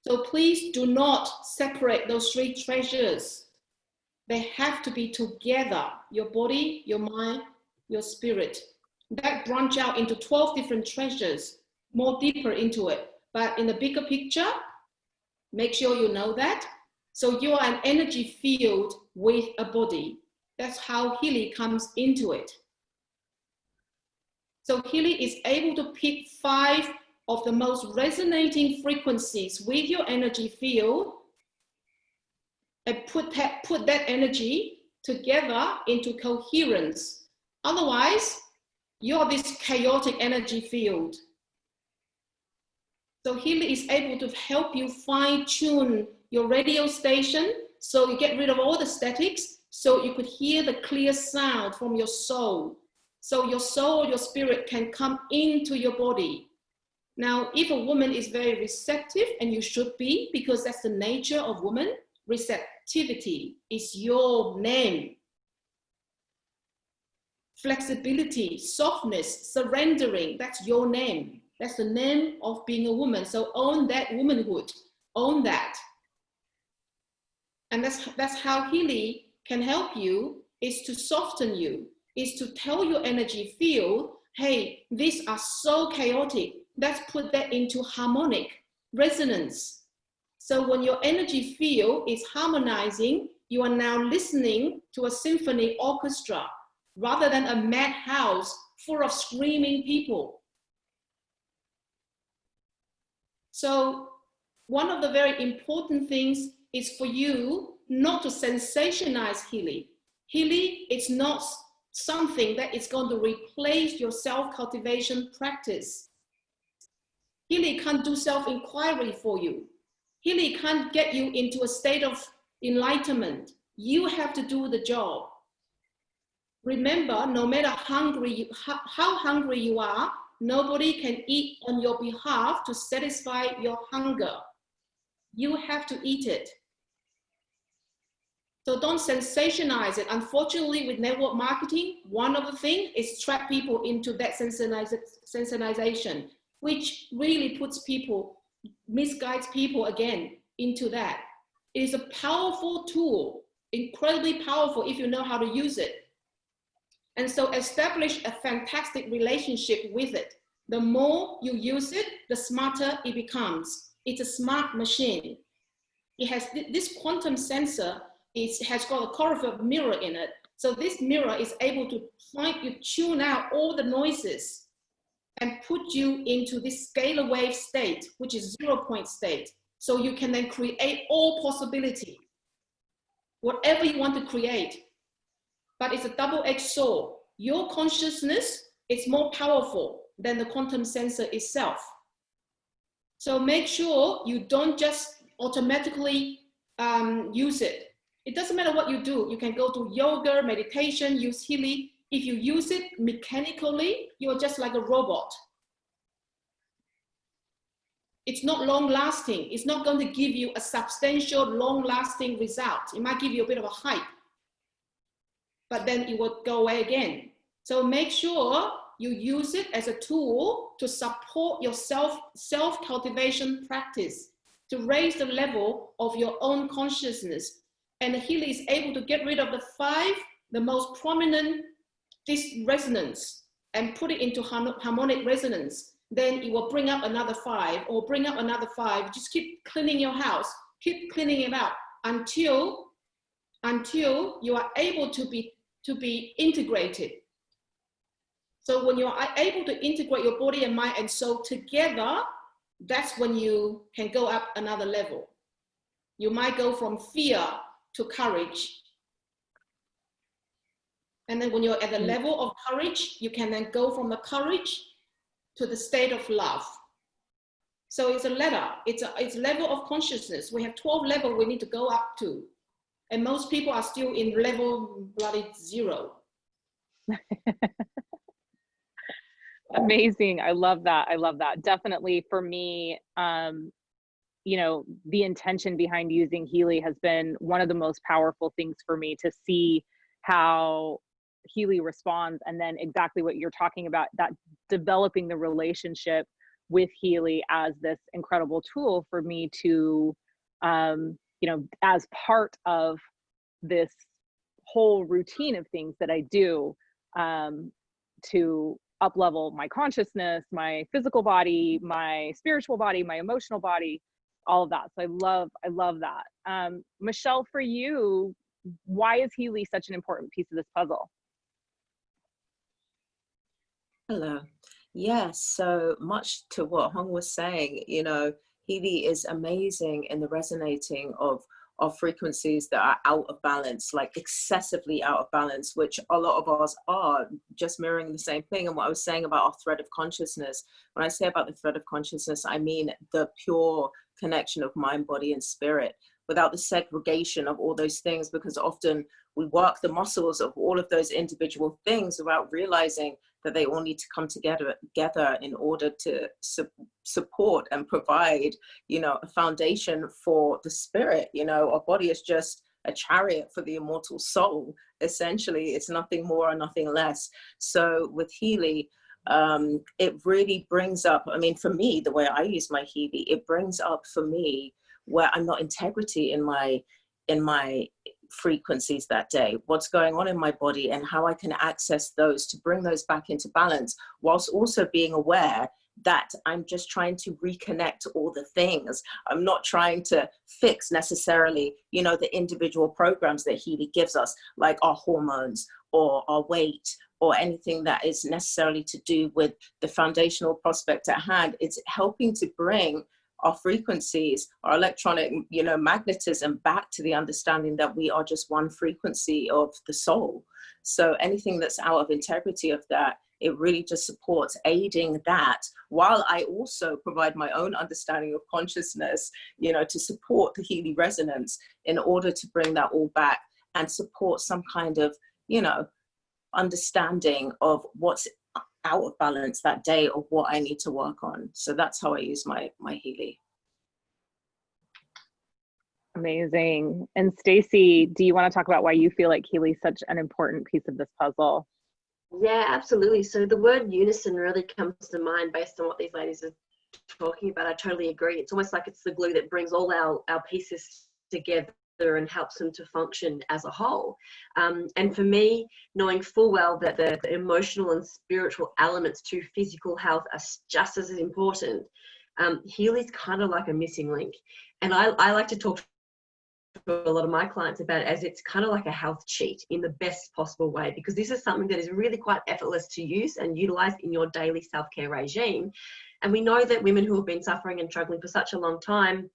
S4: So please do not separate those 3 treasures. They have to be together, your body, your mind, your spirit. That branch out into 12 different treasures, more deeper into it. But in the bigger picture, make sure you know that. So you are an energy field with a body. That's how Healy comes into it. So Healy is able to pick 5 of the most resonating frequencies with your energy field and put that energy together into coherence. Otherwise, you're this chaotic energy field. So Healy is able to help you fine-tune your radio station so you get rid of all the statics so you could hear the clear sound from your soul. So your soul, your spirit can come into your body. Now, if a woman is very receptive, and you should be, because that's the nature of woman, receptivity is your name. Flexibility, softness, surrendering, that's your name. That's the name of being a woman. So own that womanhood, own that. And that's how Healy can help you, is to soften you, is to tell your energy field, hey, these are so chaotic. Let's put that into harmonic resonance. So when your energy field is harmonizing, you are now listening to a symphony orchestra rather than a madhouse full of screaming people. So one of the very important things is for you not to sensationalize Healy. Healy is not something that is going to replace your self-cultivation practice. Healy can't do self-inquiry for you. Healy can't get you into a state of enlightenment. You have to do the job. Remember, no matter how hungry you are, nobody can eat on your behalf to satisfy your hunger. You have to eat it. So don't sensationalize it. Unfortunately, with network marketing, one of the things is trap people into that sensationalization, which really puts people, misguides people again into that. It is a powerful tool, incredibly powerful if you know how to use it. And so establish a fantastic relationship with it. The more you use it, the smarter it becomes. It's a smart machine. It has this quantum sensor, it has got a colorful mirror in it. So this mirror is able to tune out all the noises and put you into this scalar wave state, which is 0 point state. So you can then create all possibility, whatever you want to create. But it's a double-edged sword. Your consciousness is more powerful than the quantum sensor itself. So make sure you don't just automatically use it. It doesn't matter what you do. You can go to yoga, meditation, use Healy. If you use it mechanically, you're just like a robot. It's not long lasting. It's not going to give you a substantial, long lasting result. It might give you a bit of a hype, but then it will go away again. So make sure you use it as a tool to support your self-cultivation practice, to raise the level of your own consciousness. And Healy is able to get rid of the most prominent resonance and put it into harmonic resonance. Then it will bring up another 5 or bring up another 5. Just keep cleaning your house, keep cleaning it up until you are able to be integrated. So when you are able to integrate your body and mind and soul together, that's when you can go up another level. You might go from fear to courage. And then when you're at the level of courage, you can then go from the courage to the state of love. So it's a ladder, it's a level of consciousness. We have 12 levels we need to go up to. And most people are still in level bloody 0.
S1: Amazing. I love that. I love that. Definitely for me, you know, the intention behind using Healy has been one of the most powerful things for me, to see how Healy responds, and then exactly what you're talking about, that developing the relationship with Healy as this incredible tool for me to, you know, as part of this whole routine of things that I do, to up-level my consciousness, my physical body, my spiritual body, my emotional body, all of that. So I love that. Michelle, for you, why is Healy such an important piece of this puzzle?
S3: Hello. Yes, so much to what Hong was saying, you know, Healy is amazing in the resonating of frequencies that are out of balance, like excessively out of balance, which a lot of us are, just mirroring the same thing. And what I was saying about our thread of consciousness, when I say about the thread of consciousness, I mean the pure connection of mind, body, and spirit, without the segregation of all those things, because often we work the muscles of all of those individual things without realizing that they all need to come together in order to support and provide, you know, a foundation for the spirit. You know, our body is just a chariot for the immortal soul. Essentially, it's nothing more or nothing less. So with Healy, it really brings up, I mean, for me, the way I use my Healy, it brings up for me where I'm not integrity in my frequencies that day, what's going on in my body, and how I can access those to bring those back into balance, whilst also being aware that I'm just trying to reconnect all the things. I'm not trying to fix necessarily, you know, the individual programs that Healy gives us, like our hormones or our weight or anything that is necessarily to do with the foundational prospect at hand. It's helping to bring our frequencies, our electronic, you know, magnetism back to the understanding that we are just one frequency of the soul. So anything that's out of integrity of that, it really just supports aiding that, while I also provide my own understanding of consciousness, you know, to support the Healy resonance in order to bring that all back and support some kind of, you know, understanding of what's out of balance that day or what I need to work on. So that's how I use my Healy.
S1: Amazing. And Stacey, do you want to talk about why you feel like Healy is such an important piece of this puzzle?
S5: Yeah, absolutely. So the word unison really comes to mind based on what these ladies have talking about. I totally agree. It's almost like it's the glue that brings all our pieces together and helps them to function as a whole. And for me, knowing full well that the emotional and spiritual elements to physical health are just as important, Healy's kind of like a missing link. And I like to talk to a lot of my clients about it as it's kind of like a health cheat in the best possible way, because this is something that is really quite effortless to use and utilize in your daily self-care regime. And we know that women who have been suffering and struggling for such a long time,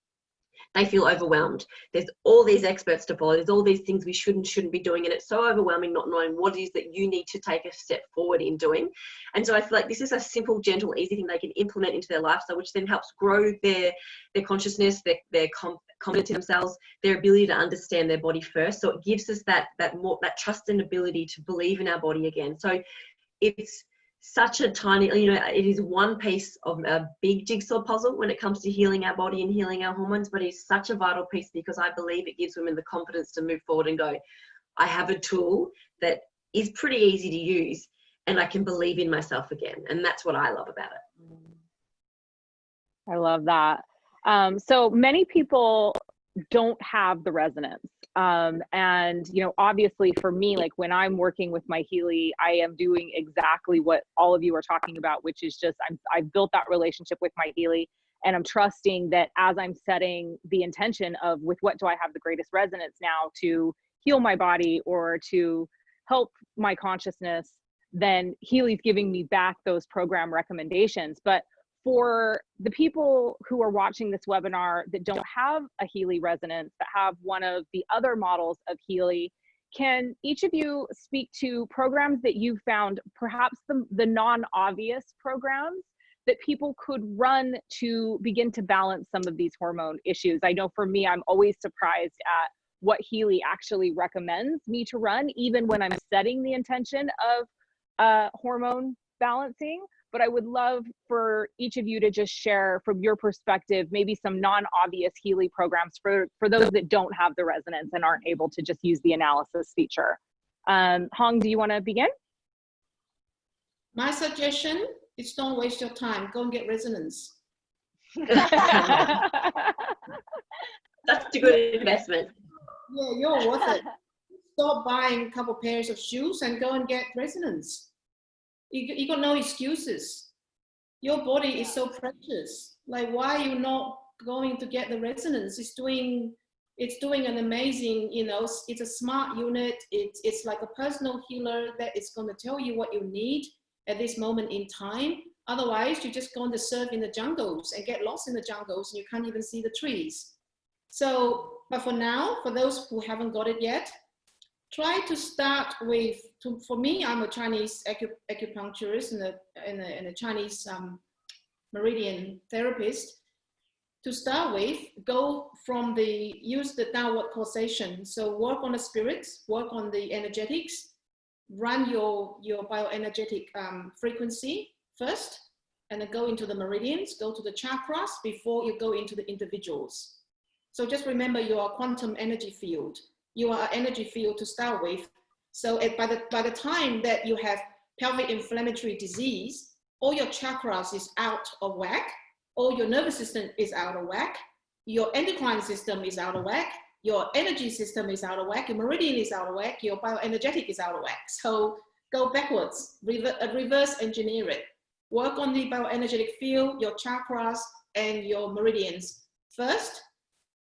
S5: they feel overwhelmed. There's all these experts to follow. There's all these things we shouldn't be doing. And it's so overwhelming not knowing what it is that you need to take a step forward in doing. And so I feel like this is a simple, gentle, easy thing they can implement into their lifestyle, which then helps grow their consciousness, their confidence in themselves, their ability to understand their body first. So it gives us that trust and ability to believe in our body again. So it's such a tiny, it is one piece of a big jigsaw puzzle when it comes to healing our body and healing our hormones, but it's such a vital piece because I believe it gives women the confidence to move forward and go, I have a tool that is pretty easy to use and I can believe in myself again. And that's what I love about it.
S1: I love that. So many people don't have the resonance. And, obviously for me, like when I'm working with my Healy, I am doing exactly what all of you are talking about, which is just, I've built that relationship with my Healy, and I'm trusting that as I'm setting the intention of with what do I have the greatest resonance now to heal my body or to help my consciousness, then Healy's giving me back those program recommendations. But for the people who are watching this webinar that don't have a Healy resonance, that have one of the other models of Healy, can each of you speak to programs that you found, perhaps the non-obvious programs that people could run to begin to balance some of these hormone issues? I know for me, I'm always surprised at what Healy actually recommends me to run, even when I'm setting the intention of hormone balancing. But I would love for each of you to just share from your perspective, maybe some non-obvious Healy programs for those that don't have the resonance and aren't able to just use the analysis feature. Hong, do you want to begin?
S4: My suggestion is don't waste your time. Go and get resonance.
S5: That's a good investment.
S4: Yeah, you're worth it. Stop buying a couple pairs of shoes and go and get resonance. You got no excuses. Your body is so precious. Like, why are you not going to get the resonance? It's doing an amazing, it's a smart unit. It's like a personal healer that is going to tell you what you need at this moment in time. Otherwise, you're just going to surf in the jungles and get lost in the jungles and you can't even see the trees. So, but for now, for those who haven't got it yet, try to start with, for me, I'm a Chinese acupuncturist and a Chinese meridian therapist. To start with, use the downward causation. So work on the spirits, work on the energetics, run your bioenergetic frequency first, and then go into the meridians, go to the chakras before you go into the individuals. So just remember you are a quantum energy field. You are an energy field to start with. So by the time that you have pelvic inflammatory disease, all your chakras is out of whack, all your nervous system is out of whack, your endocrine system is out of whack, your energy system is out of whack, your meridian is out of whack, your bioenergetic is out of whack. So go backwards, reverse engineer it. Work on the bioenergetic field, your chakras and your meridians first.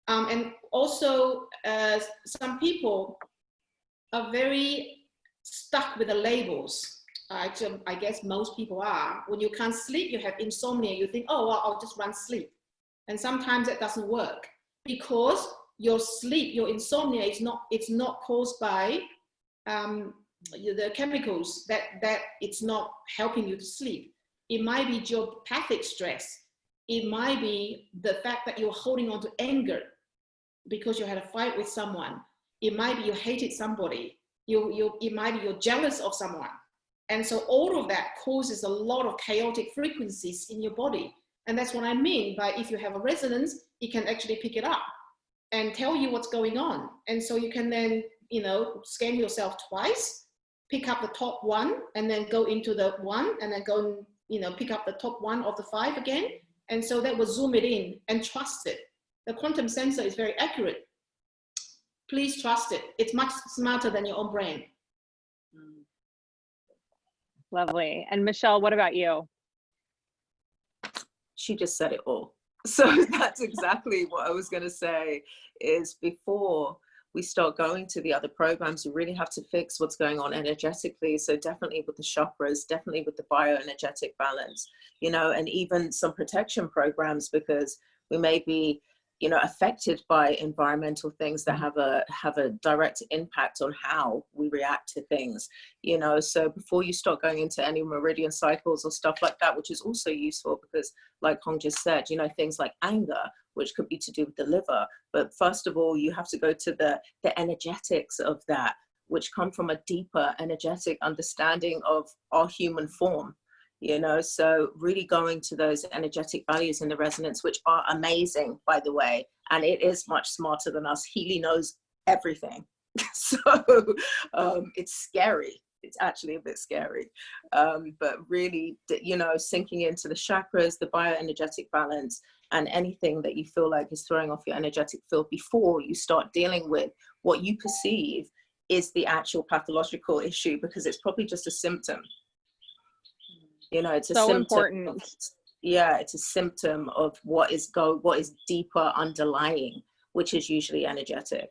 S4: And also, some people are very stuck with the labels. I guess most people are. When you can't sleep, you have insomnia, you think, oh, well, I'll just run sleep. And sometimes that doesn't work because your sleep, your insomnia it's not caused by the chemicals that it's not helping you to sleep. It might be geopathic stress. It might be the fact that you're holding on to anger because you had a fight with someone. It might be you hated somebody. It might be you're jealous of someone. And so all of that causes a lot of chaotic frequencies in your body. And that's what I mean by if you have a resonance, it can actually pick it up and tell you what's going on. And so you can then, scan yourself twice, pick up the top one, and then go into the one, and then go and, pick up the top one of the 5 again, And so that will zoom it in and trust it. The quantum sensor is very accurate. Please trust it. It's much smarter than your own brain.
S1: Lovely. And Michelle, what about you?
S3: She just said it all. So that's exactly what I was going to say, is before we start going to the other programs, we really have to fix what's going on energetically. So definitely with the chakras, definitely with the bioenergetic balance, you know, and even some protection programs, because we may be, you know, affected by environmental things that have a direct impact on how we react to things, you know. So before you start going into any meridian cycles or stuff like that, which is also useful, because like Hong just said, you know, things like anger, which could be to do with the liver. But first of all, you have to go to the energetics of that, which come from a deeper energetic understanding of our human form. You know, so really going to those energetic values in the resonance, which are amazing, by the way, and it is much smarter than us. Healy knows everything. So it's scary. It's actually a bit scary. But really, you know, sinking into the chakras, the bioenergetic balance, and anything that you feel like is throwing off your energetic field before you start dealing with what you perceive is the actual pathological issue, because it's probably just a symptom. You know, it's a
S1: so
S3: symptom
S1: important.
S3: Yeah, it's a symptom of what is deeper underlying, which is usually energetic.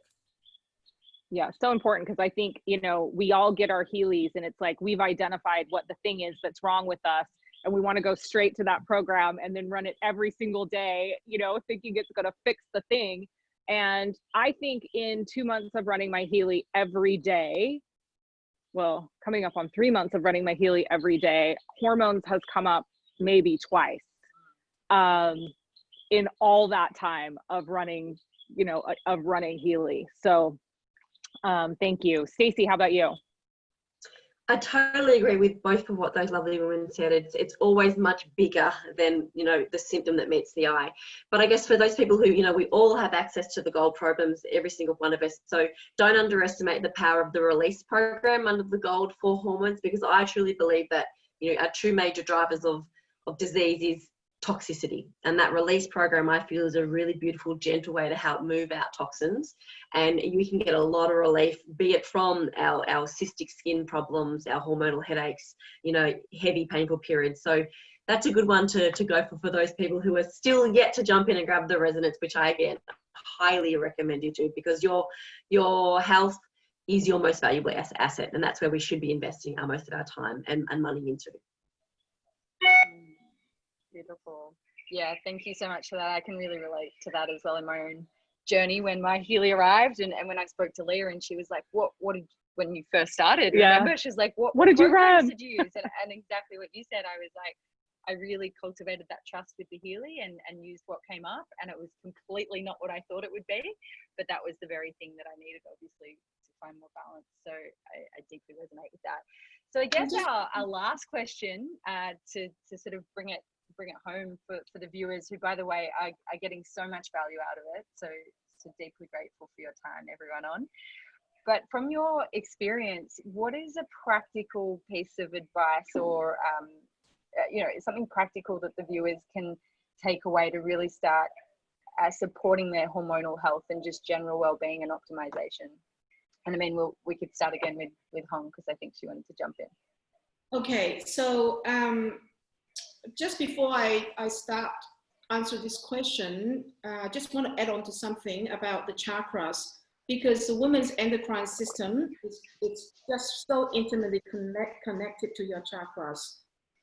S1: Yeah, so important, because I think, you know, we all get our Healys and it's like we've identified what the thing is that's wrong with us, and we want to go straight to that program and then run it every single day, you know, thinking it's going to fix the thing. And I think in 2 months of running my Healy every day, well, coming up on 3 months of running my Healy every day, hormones has come up maybe twice in all that time of running, you know, of running Healy. So thank you. Stacey, how about you?
S5: I totally agree with both of what those lovely women said. It's always much bigger than, you know, the symptom that meets the eye. But I guess for those people who, you know, we all have access to the gold programs, every single one of us. So don't underestimate the power of the release program under the gold for hormones, because I truly believe that, you know, our two major drivers of disease is toxicity, and that release program I feel is a really beautiful, gentle way to help move out toxins, and you can get a lot of relief, be it from our cystic skin problems, our hormonal headaches, you know, heavy painful periods. So that's a good one to go for those people who are still yet to jump in and grab the resonance, which I again highly recommend you to, because your health is your most valuable asset, and that's where we should be investing most of our time and money into.
S2: Beautiful. Yeah, thank you so much for that. I can really relate to that as well in my own journey when my Healy arrived, and when I spoke to Leah and she was like, what did, when you first started, remember, she's like, what
S1: did you run?
S2: did you use? And exactly what you said, I was like, I really cultivated that trust with the Healy and used what came up, and it was completely not what I thought it would be, but that was the very thing that I needed, obviously, to find more balance. So I deeply resonate with that. So I guess our last question to sort of bring it home for the viewers, who, by the way, are getting so much value out of it. So deeply grateful for your time, everyone on. But from your experience, what is a practical piece of advice, or you know, something practical that the viewers can take away to really start supporting their hormonal health and just general well-being and optimization? And I mean, we could start again with Hong, because I think she wanted to jump in.
S4: Okay, so just before I start answer this question, I just want to add on to something about the chakras, because the women's endocrine system it's just so intimately connected to your chakras.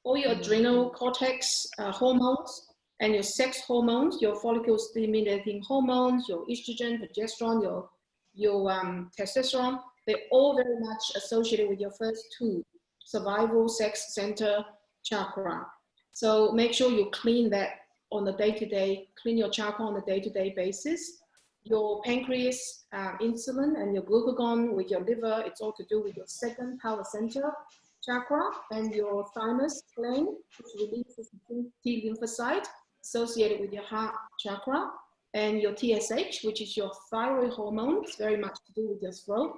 S4: All your adrenal cortex hormones and your sex hormones, your follicle stimulating hormones, your estrogen, progesterone, your testosterone, they're all very much associated with your first two, survival, sex center, chakra. So make sure you clean that on the day-to-day, clean your chakra on a day-to-day basis. Your pancreas, insulin, and your glucagon with your liver, it's all to do with your second power center chakra, and your thymus gland, which releases T lymphocyte associated with your heart chakra, and your TSH, which is your thyroid hormone. It's very much to do with your throat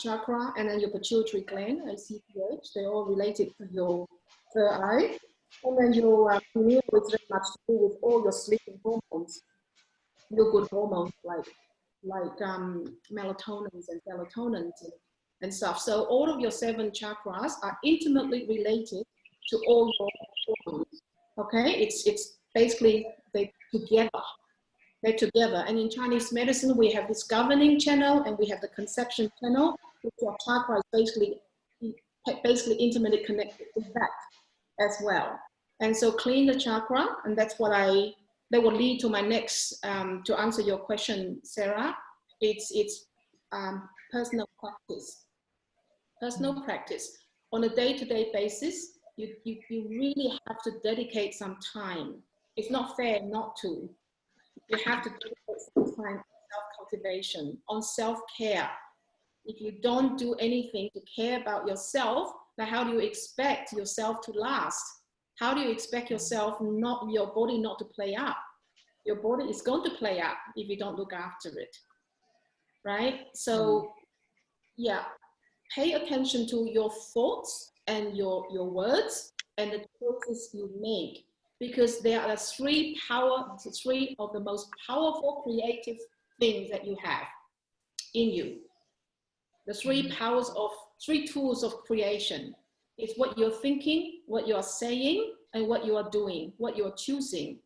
S4: chakra, and then your pituitary gland, ACTH. They're all related to your third eye. And then your pineal is very much to do with all your sleeping hormones, your good hormones like melatonins and serotonins and stuff. So all of your 7 chakras are intimately related to all your hormones. Okay, it's basically they're together. And in Chinese medicine, we have this governing channel and we have the conception channel, which your chakra is basically intimately connected with that as well. And so clean the chakra, and that's what that will lead to my next, to answer your question, Sarah. It's personal practice. Personal practice. On a day-to-day basis, you really have to dedicate some time. It's not fair not to. You have to dedicate some time on self-cultivation, on self-care. If you don't do anything to care about yourself, then how do you expect yourself to last? How do you expect yourself your body not to play up? Your body is going to play up if you don't look after it, right? So yeah, pay attention to your thoughts and your words and the choices you make, because there are three of the most powerful creative things that you have in you. The three tools of creation is what you're thinking, what you're saying, and what you are doing, what you're choosing.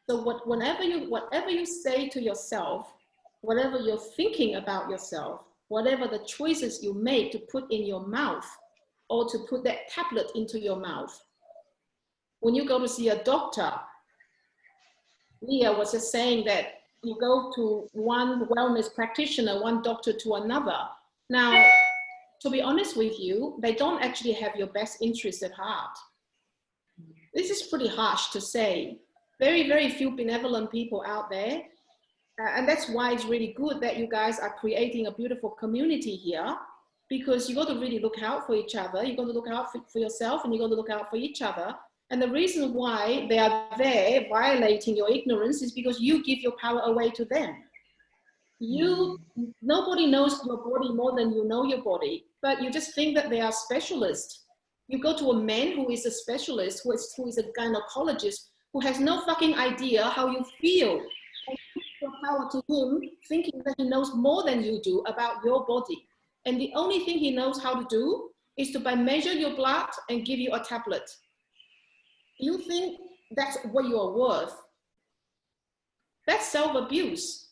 S4: So whatever you say to yourself, whatever you're thinking about yourself, whatever the choices you make to put in your mouth or to put that tablet into your mouth. When you go to see a doctor, Leah was just saying that you go to one wellness practitioner, one doctor to another. Now, to be honest with you, they don't actually have your best interest at heart. This is pretty harsh to say. Very, very few benevolent people out there. And that's why it's really good that you guys are creating a beautiful community here, because you got to really look out for each other. You got to look out for yourself, and you got to look out for each other. And the reason why they are there violating your ignorance is because you give your power away to them. Nobody knows your body more than you know your body, but you just think that they are specialists. You go to a man who is a specialist, who is a gynecologist, who has no fucking idea how you feel. And you give your power to him, thinking that he knows more than you do about your body. And the only thing he knows how to do is to measure your blood and give you a tablet. You think that's what you are worth. That's self-abuse.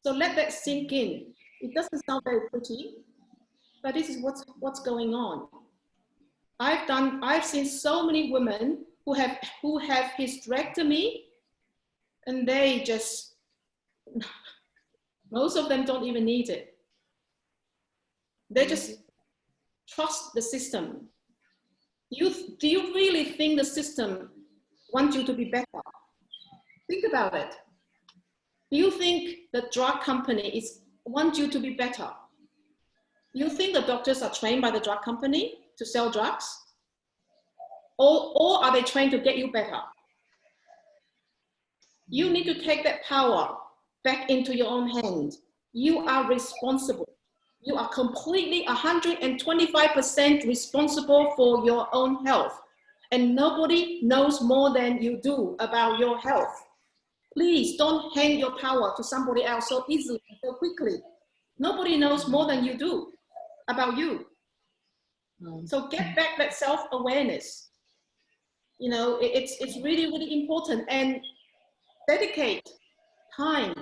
S4: So let that sink in. It doesn't sound very pretty, but this is what's going on. I've seen so many women who have hysterectomy, and they just, most of them don't even need it. They just trust the system. Do you really think the system wants you to be better? Think about it. Do you think the drug company wants you to be better? You think the doctors are trained by the drug company to sell drugs? Or are they trained to get you better? You need to take that power back into your own hand. You are responsible. You are completely 125% responsible for your own health. And nobody knows more than you do about your health. Please don't hand your power to somebody else so easily, so quickly. Nobody knows more than you do about you. So get back that self-awareness. You know, it's really, really important. And dedicate time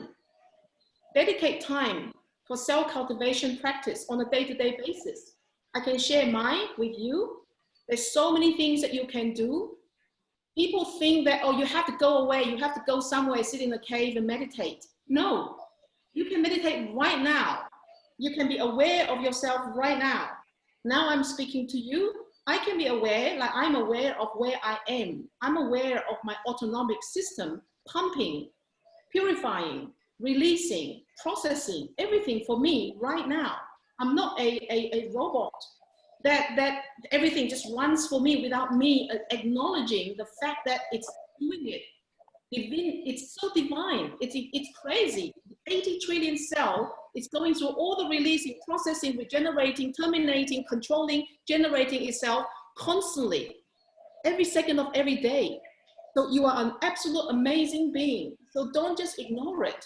S4: for self-cultivation practice on a day-to-day basis. I can share mine with you. There's so many things that you can do. People think that, oh, you have to go away, you have to go somewhere, sit in a cave and meditate. No, you can meditate right now. You can be aware of yourself right now. Now I'm speaking to you. I can be aware, like I'm aware of where I am. I'm aware of my autonomic system, pumping, purifying, releasing, processing, everything for me right now. I'm not a robot that everything just runs for me without me acknowledging the fact that it's doing it. It's so divine. It's crazy. 80 trillion cell is going through all the releasing, processing, regenerating, terminating, controlling, generating itself constantly, every second of every day. So you are an absolute amazing being. So don't just ignore it.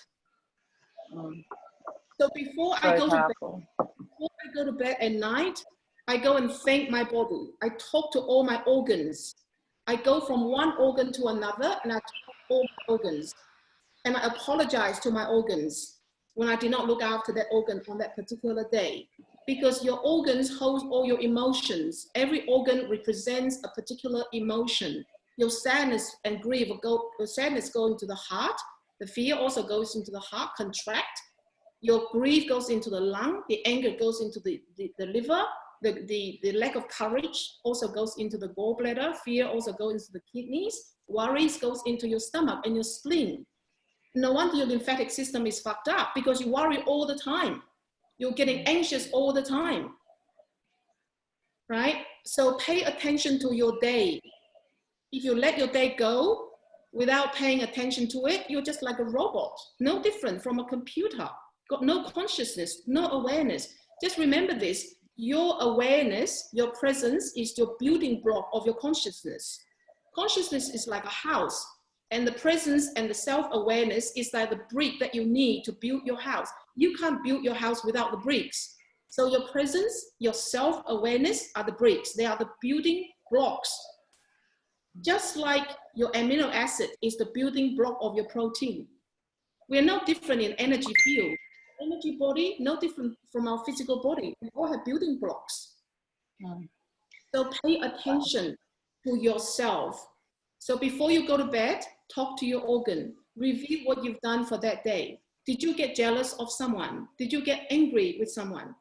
S4: So before I go to bed at night, I go and thank my body. I talk to all my organs. I go from one organ to another and I talk to all my organs. And I apologize to my organs when I did not look after that organ on that particular day. Because your organs hold all your emotions. Every organ represents a particular emotion. Your sadness and grief sadness go into the heart. The fear also goes into the heart, contract. Your grief goes into the lung. The anger goes into the liver. The lack of courage also goes into the gallbladder. Fear also goes into the kidneys. Worries goes into your stomach and your spleen. No wonder your lymphatic system is fucked up, because you worry all the time. You're getting anxious all the time, right? So pay attention to your day. If you let your day go without paying attention to it, you're just like a robot, no different from a computer, got no consciousness, no awareness. Just remember this, your awareness, your presence is your building block of your consciousness. Consciousness is like a house, and the presence and the self-awareness is like the brick that you need to build your house. You can't build your house without the bricks. So your presence, your self-awareness are the bricks. They are the building blocks. Just like your amino acid is the building block of your protein. We are no different in energy field. Energy body, no different from our physical body. We all have building blocks. So pay attention to yourself. So before you go to bed, talk to your organ. Review what you've done for that day. Did you get jealous of someone? Did you get angry with someone?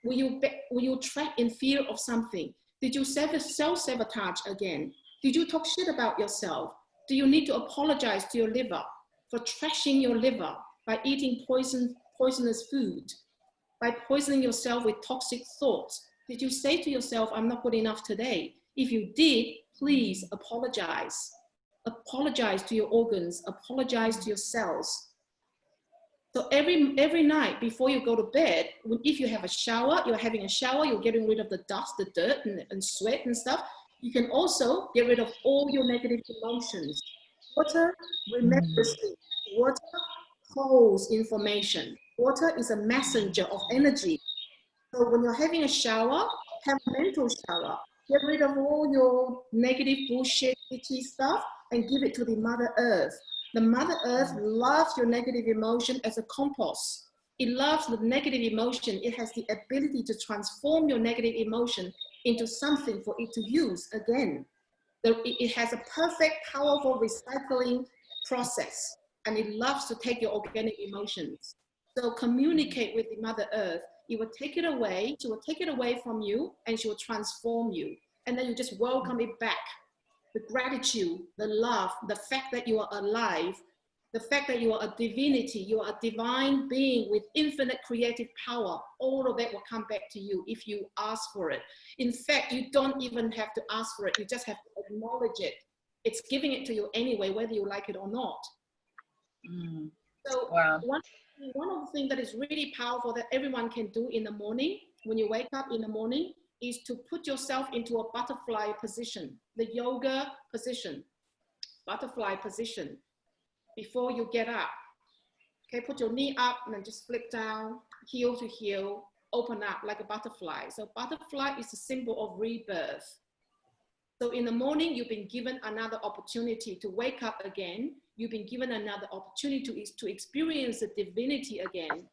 S4: Were you trapped in fear of something? Did you self-sabotage again? Did you talk shit about yourself? Do you need to apologize to your liver for trashing your liver by eating poisonous food, by poisoning yourself with toxic thoughts? Did you say to yourself, I'm not good enough today? If you did, please apologize. Apologize to your organs, apologize to your cells. So every night before you go to bed, if you have a shower, you're having a shower, you're getting rid of the dust, the dirt and sweat and stuff. You can also get rid of all your negative emotions. Water remembers things. Water holds information. Water is a messenger of energy. So when you're having a shower, have a mental shower. Get rid of all your negative bullshit, itchy stuff, and give it to the Mother Earth. The Mother Earth loves your negative emotion as a compost. It loves the negative emotion. It has the ability to transform your negative emotion into something for it to use again. It has a perfect, powerful recycling process, and it loves to take your organic emotions. So communicate with the Mother Earth. It will take it away. She will take it away from you, and she will transform you. And then you just welcome it back. The gratitude, the love, the fact that you are alive, the fact that you are a divinity, you are a divine being with infinite creative power. All of that will come back to you if you ask for it. In fact, you don't even have to ask for it. You just have to acknowledge it. It's giving it to you anyway, whether you like it or not. So
S2: wow.
S4: One of the things that is really powerful that everyone can do in the morning, when you wake up in the morning, is to put yourself into a butterfly position, the yoga position, butterfly position, before you get up. Okay, put your knee up and then just flip down, heel to heel, open up like a butterfly. So butterfly is a symbol of rebirth. So in the morning, you've been given another opportunity to wake up again. You've been given another opportunity to experience the divinity again.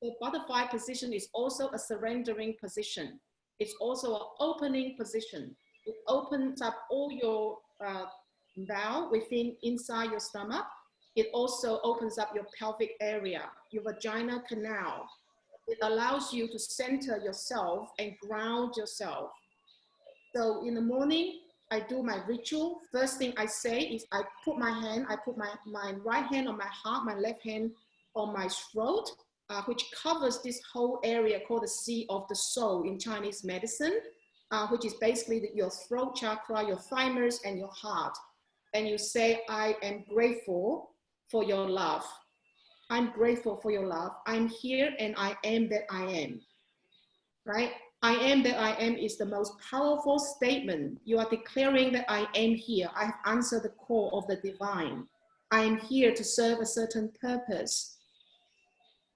S4: The butterfly position is also a surrendering position. It's also an opening position. It opens up all your bowel inside your stomach. It also opens up your pelvic area, your vagina canal. It allows you to center yourself and ground yourself. So in the morning, I do my ritual. First thing I say is I put my right hand on my heart, my left hand on my throat, which covers this whole area called the Sea of the Soul in Chinese medicine, which is basically your throat chakra, your thymus, and your heart. And you say, I am grateful for your love. I'm grateful for your love. I'm here and I am that I am, right? I am that I am is the most powerful statement. You are declaring that I am here. I have answered the call of the divine. I am here to serve a certain purpose.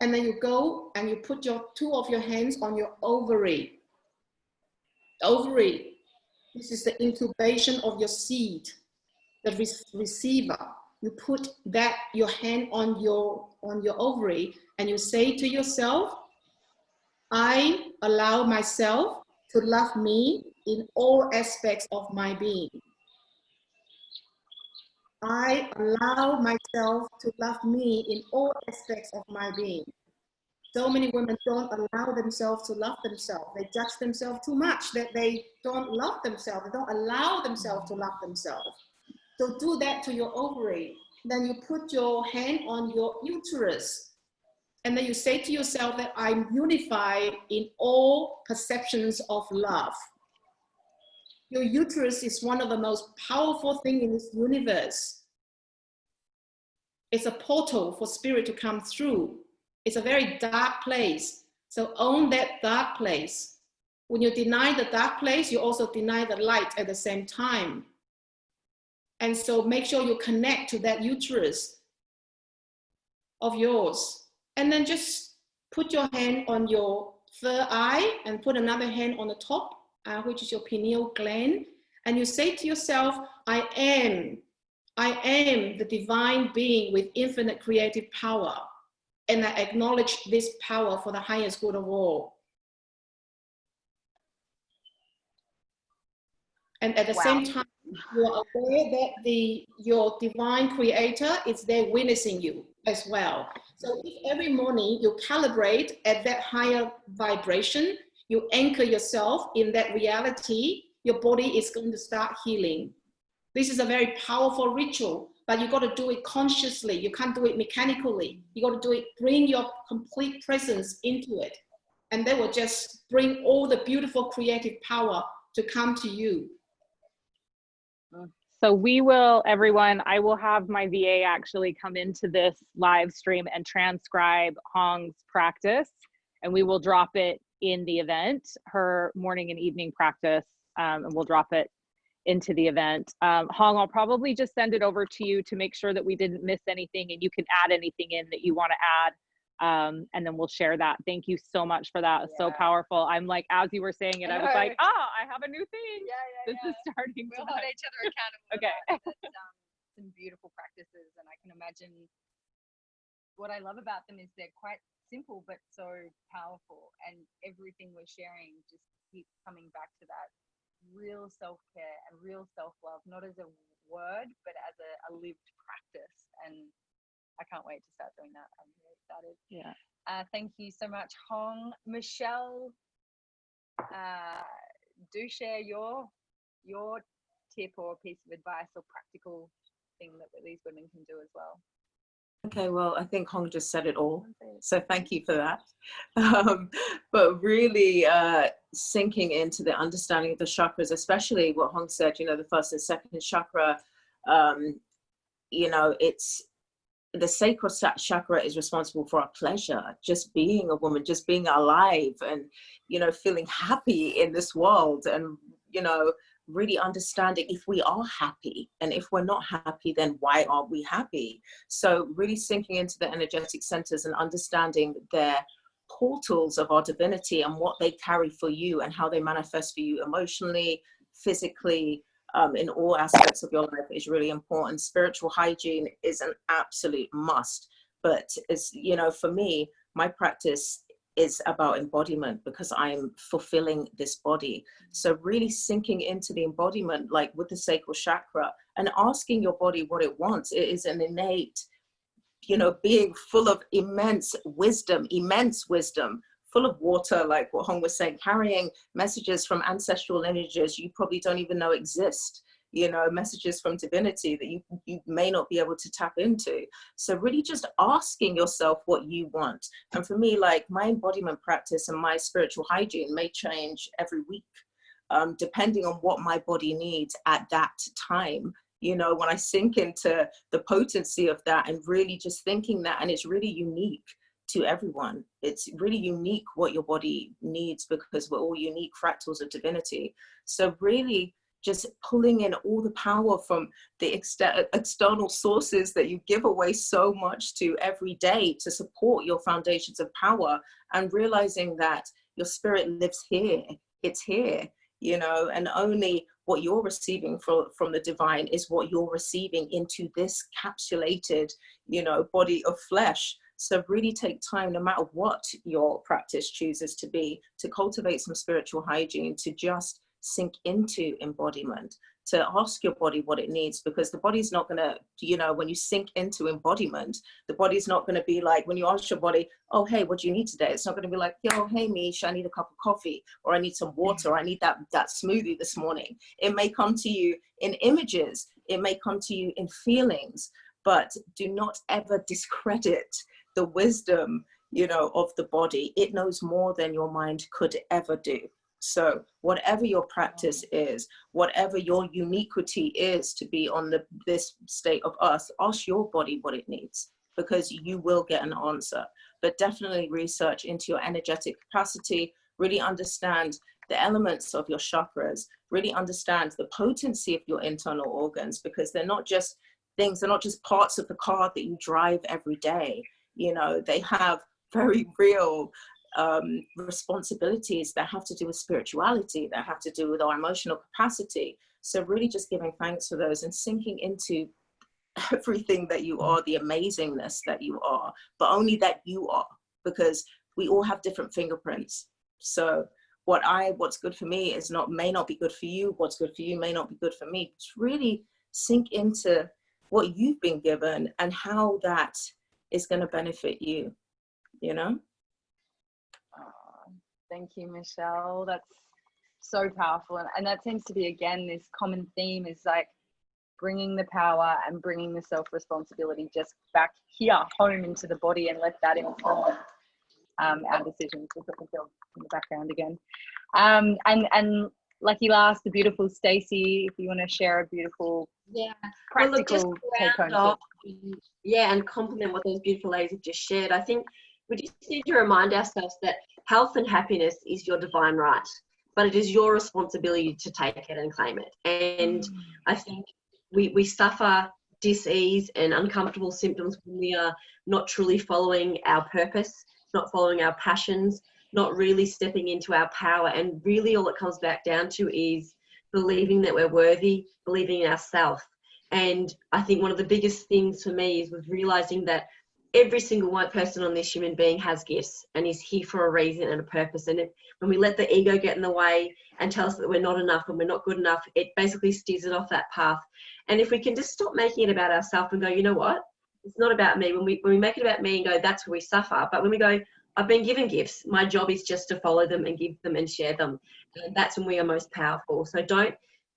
S4: And then you go and you put your two of your hands on your ovary. Ovary. This is the incubation of your seed, the receiver. You put that your hand on your ovary, and you say to yourself, I allow myself to love me in all aspects of my being. I allow myself to love me in all aspects of my being. So many women don't allow themselves to love themselves. They judge themselves too much, that they don't love themselves. They don't allow themselves to love themselves. So do that to your ovary. Then you put your hand on your uterus. And then you say to yourself that I'm unified in all perceptions of love. Your uterus is one of the most powerful things in this universe. It's a portal for spirit to come through. It's a very dark place. So own that dark place. When you deny the dark place, you also deny the light at the same time. And so make sure you connect to that uterus of yours. And then just put your hand on your third eye and put another hand on the top, which is your pineal gland. And you say to yourself, I am the divine being with infinite creative power. And I acknowledge this power for the highest good of all. And at the same time, you are aware that your divine creator is there witnessing you as well. So if every morning you calibrate at that higher vibration, you anchor yourself in that reality, your body is going to start healing. This is a very powerful ritual, but you got to do it consciously. You can't do it mechanically. You got to do it, bring your complete presence into it. And that will just bring all the beautiful creative power to come to you.
S1: So we will, everyone, I will have my VA actually come into this live stream and transcribe Hong's practice, and we will drop it in the event, her morning and evening practice, and we'll drop it into the event. Hong, I'll probably just send it over to you to make sure that we didn't miss anything, and you can add anything in that you want to add. And then we'll share that. Thank you so much for that. It's so powerful. I'm like, as you were saying it, I was like, oh, I have a new thing. This is starting
S2: We'll hold each other accountable.
S1: Okay.
S2: Some beautiful practices, and I can imagine what I love about them is they're quite simple but so powerful, and everything we're sharing just keeps coming back to that real self-care and real self-love, not as a word but as a lived practice. And I can't wait to start doing that. I'm really excited.
S1: Yeah.
S2: Thank you so much, Hong. Michelle, do share your tip or piece of advice or practical thing that these women can do as well.
S3: Okay, well, I think Hong just said it all, so thank you for that. But really sinking into the understanding of the chakras, especially what Hong said, you know, the first and second chakra, you know, it's the sacral chakra is responsible for our pleasure, just being a woman, just being alive, and, you know, feeling happy in this world, and, you know, really understanding if we are happy, and if we're not happy, then why aren't we happy? So really sinking into the energetic centers and understanding their portals of our divinity and what they carry for you and how they manifest for you emotionally, physically, in all aspects of your life is really important. Spiritual hygiene is an absolute must, but as you know, for me, my practice is about embodiment because I'm fulfilling this body. So really sinking into the embodiment, like with the sacral chakra, and asking your body what it wants. It is an innate, you know, being full of immense wisdom, full of water, like what Hong was saying, carrying messages from ancestral lineages you probably don't even know exist, you know, messages from divinity that you may not be able to tap into. So really just asking yourself what you want. And for me, like my embodiment practice and my spiritual hygiene may change every week, depending on what my body needs at that time. You know, when I sink into the potency of that and really just thinking that, and it's really unique to everyone. It's really unique what your body needs, because we're all unique fractals of divinity. So really just pulling in all the power from the external sources that you give away so much to every day to support your foundations of power, and realizing that your spirit lives here, it's here, you know, and only what you're receiving from the divine is what you're receiving into this capsulated, you know, body of flesh. So really take time, no matter what your practice chooses to be, to cultivate some spiritual hygiene, to just sink into embodiment, to ask your body what it needs, because the body's not going to, you know, when you sink into embodiment, the body's not going to be like, when you ask your body, oh, hey, what do you need today? It's not going to be like, yo, hey, Mish, I need a cup of coffee, or I need some water, or I need that smoothie this morning. It may come to you in images, it may come to you in feelings, but do not ever discredit the wisdom, you know, of the body. It knows more than your mind could ever do. So whatever your practice is, whatever your uniquity is to be on this state of earth, ask your body what it needs, because you will get an answer. But definitely research into your energetic capacity, really understand the elements of your chakras, really understand the potency of your internal organs, because they're not just things, they're not just parts of the car that you drive every day. You know, they have very real responsibilities that have to do with spirituality, that have to do with our emotional capacity. So really just giving thanks for those and sinking into everything that you are, the amazingness that you are, but only that you are, because we all have different fingerprints. So what's good for me may not be good for you. What's good for you may not be good for me. Just really sink into what you've been given and how that is going to benefit you, you know?
S2: Thank you, Michelle. That's so powerful. And that seems to be, again, this common theme is like bringing the power and bringing the self-responsibility just back here, home into the body, and let that inform our decisions. We'll put the dog in the background again. And lucky last, the beautiful Stacey, if you want to share a beautiful, practical take home.
S5: Yeah, and complement what those beautiful ladies have just shared. I think we just need to remind ourselves that health and happiness is your divine right, but it is your responsibility to take it and claim it. And I think we suffer dis-ease and uncomfortable symptoms when we are not truly following our purpose, not following our passions, not really stepping into our power. And really all it comes back down to is believing that we're worthy, believing in ourselves. And I think one of the biggest things for me was realizing that every single one person on this human being has gifts and is here for a reason and a purpose. And when we let the ego get in the way and tell us that we're not enough and we're not good enough, it basically steers it off that path. And if we can just stop making it about ourselves and go, you know what, it's not about me. When we make it about me and go, that's where we suffer. But when we go, I've been given gifts, my job is just to follow them and give them and share them. And that's when we are most powerful. So don't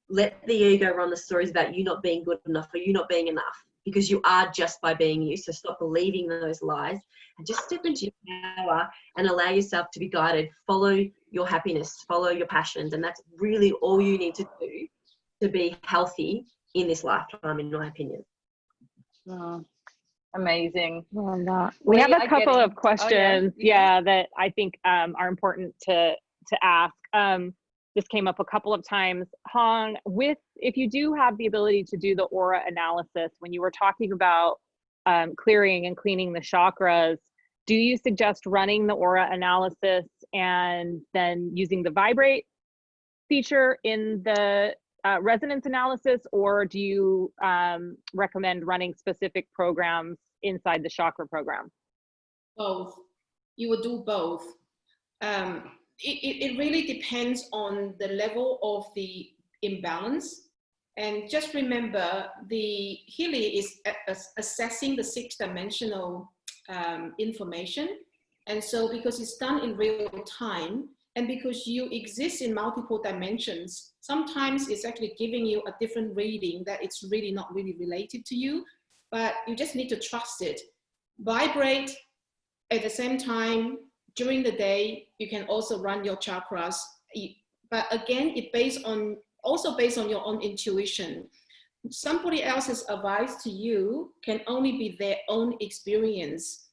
S5: let the ego run the stories about you not being good enough or you not being enough, because you are just by being you. So stop believing those lies and just step into your power and allow yourself to be guided. Follow your happiness, follow your passions. And that's really all you need to do to be healthy in this lifetime, in my opinion.
S2: Oh, amazing.
S1: We have a couple of questions, that I think are important to ask. This came up a couple of times. Hong, if you do have the ability to do the aura analysis, when you were talking about clearing and cleaning the chakras, do you suggest running the aura analysis and then using the vibrate feature in the resonance analysis, or do you recommend running specific programs inside the chakra program?
S4: Both. You will do both. It really depends on the level of the imbalance. And just remember, the Healy is assessing the 6-dimensional information. And so because it's done in real time, and because you exist in multiple dimensions, sometimes it's actually giving you a different reading that it's really not really related to you, but you just need to trust it. Vibrate at the same time. During the day, you can also run your chakras, but again, also based on your own intuition. Somebody else's advice to you can only be their own experience.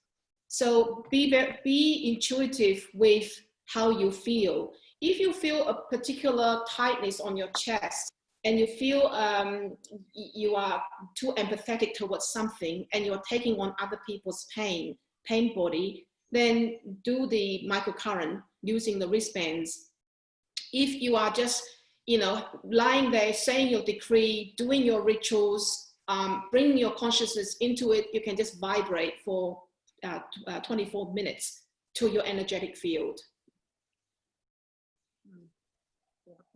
S4: So be intuitive with how you feel. If you feel a particular tightness on your chest and you feel you are too empathetic towards something and you're taking on other people's pain body, then do the microcurrent using the wristbands. If you are just, lying there saying your decree, doing your rituals, bringing your consciousness into it, you can just vibrate for 24 minutes to your energetic field.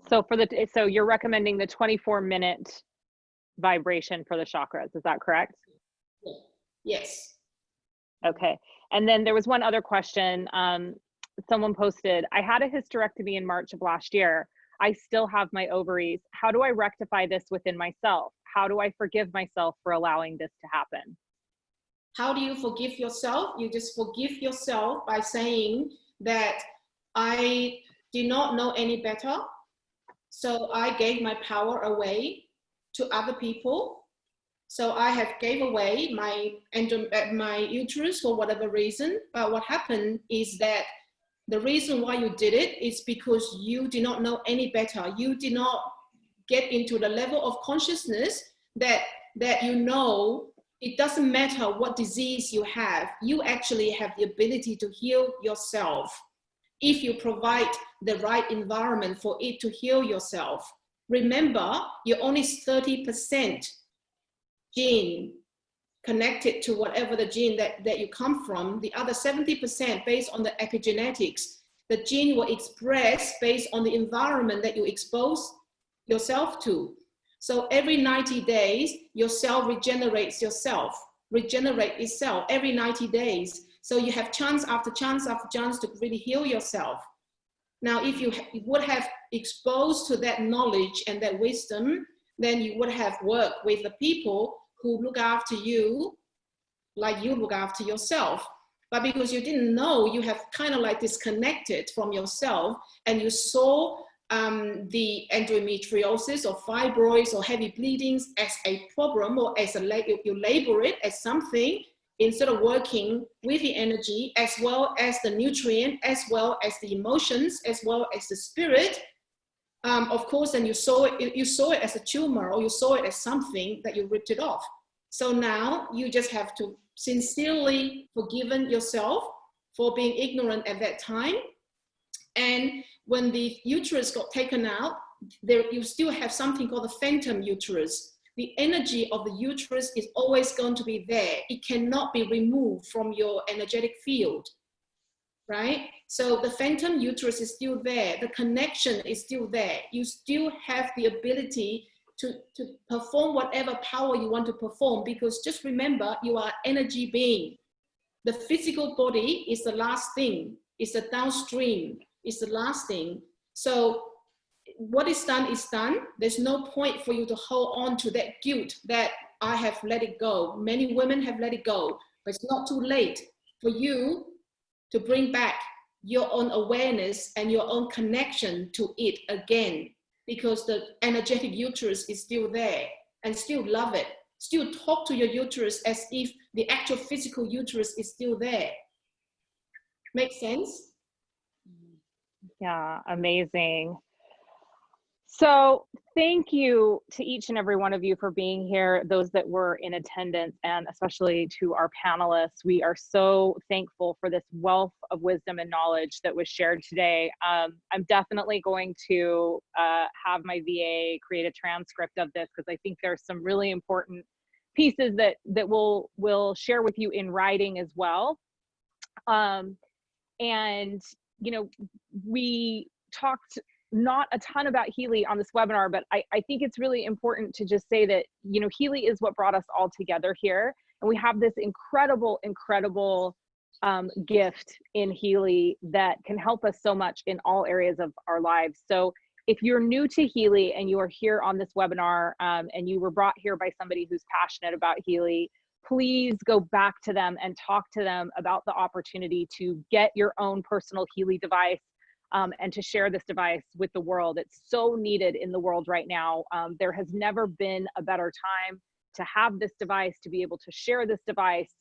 S1: So you're recommending the 24-minute vibration for the chakras, is that correct?
S4: Yes.
S1: Okay. And then there was one other question. Someone posted, I had a hysterectomy in March of last year. I still have my ovaries. How do I rectify this within myself? How do I forgive myself for allowing this to happen?
S4: How do you forgive yourself? You just forgive yourself by saying that I do not know any better. So I gave my power away to other people. So I have gave away my uterus for whatever reason. But what happened is that the reason why you did it is because you did not know any better. You did not get into the level of consciousness that it doesn't matter what disease you have. You actually have the ability to heal yourself if you provide the right environment for it to heal yourself. Remember, you're only 30% gene connected to whatever the gene that you come from. The other 70% based on the epigenetics. The gene will express based on the environment that you expose yourself to. So every 90 days, your cell regenerates itself every 90 days. So you have chance after chance after chance to really heal yourself. Now, if you would have exposed to that knowledge and that wisdom, then you would have worked with the people who look after you like you look after yourself. But because you didn't know, you have kind of like disconnected from yourself and you saw the endometriosis or fibroids or heavy bleedings as a problem, or as you label it as something, instead of working with the energy as well as the nutrient, as well as the emotions, as well as the spirit. Of course, and you saw it as a tumor, or you saw it as something that you ripped it off. So now you just have to sincerely forgive yourself for being ignorant at that time. And when the uterus got taken out, you still have something called the phantom uterus. The energy of the uterus is always going to be there. It cannot be removed from your energetic field, right? So the phantom uterus is still there. The connection is still there. You still have the ability to perform whatever power you want to perform, because just remember, you are energy being. The physical body is the last thing. It's the downstream. It's the last thing. So what is done is done. There's no point for you to hold on to that guilt that I have let it go. Many women have let it go, but it's not too late for you to bring back your own awareness and your own connection to it again, because the energetic uterus is still there, and still love it. Still talk to your uterus as if the actual physical uterus is still there. Make sense?
S1: Yeah, amazing. So thank you to each and every one of you for being here, those that were in attendance, and especially to our panelists. We are so thankful for this wealth of wisdom and knowledge that was shared today. I'm definitely going to have my VA create a transcript of this, because I think there's some really important pieces that we'll share with you in writing as well. And we talked not a ton about Healy on this webinar, but I think it's really important to just say that, Healy is what brought us all together here. And we have this incredible gift in Healy that can help us so much in all areas of our lives. So if you're new to Healy and you are here on this webinar, and you were brought here by somebody who's passionate about Healy, please go back to them and talk to them about the opportunity to get your own personal Healy device, and to share this device with the world. It's so needed in the world right now. There has never been a better time to have this device, to be able to share this device,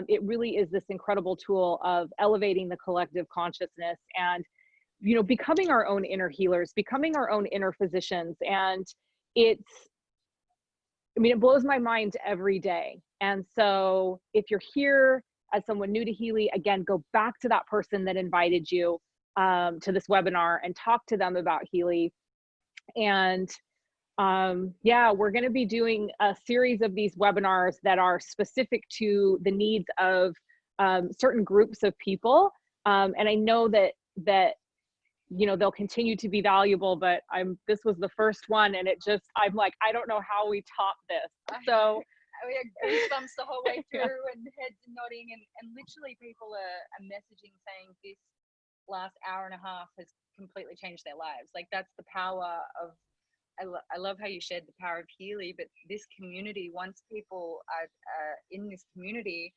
S1: it really is this incredible tool of elevating the collective consciousness and, you know, becoming our own inner healers, becoming our own inner physicians. And it's, I mean, it blows my mind every day. And so if you're here as someone new to Healy, again, go back to that person that invited you to this webinar and talk to them about Healy. And yeah, we're going to be doing a series of these webinars that are specific to the needs of certain groups of people. And I know that you know, they'll continue to be valuable, but this was the first one, and it just, I'm like, I don't know how we top this. So
S2: we had goosebumps the whole way through, and heads nodding, and literally people are messaging saying this last hour and a half has completely changed their lives. Like, that's the power of, I love how you shared the power of Healy, but this community, once people are in this community,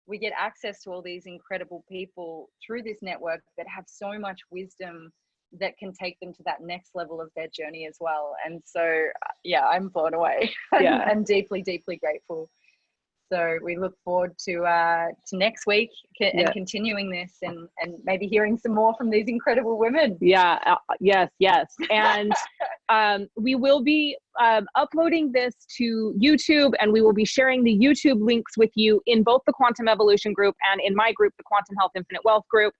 S2: we get access to all these incredible people through this network that have so much wisdom that can take them to that next level of their journey as well. And so, yeah, I'm blown away.
S1: Yeah.
S2: I'm deeply, deeply grateful. So we look forward to next week and continuing this, and maybe hearing some more from these incredible women.
S1: Yeah. Yes. And we will be uploading this to YouTube, and we will be sharing the YouTube links with you in both the Quantum Evolution group and in my group, the Quantum Health Infinite Wealth group.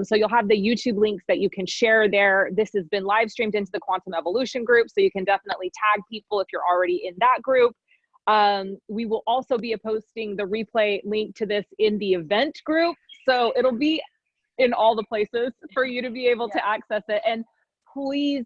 S1: So you'll have the YouTube links that you can share there. This has been live streamed into the Quantum Evolution group, so you can definitely tag people if you're already in that group. We will also be posting the replay link to this in the event group. So it'll be in all the places for you to be able to access it. And please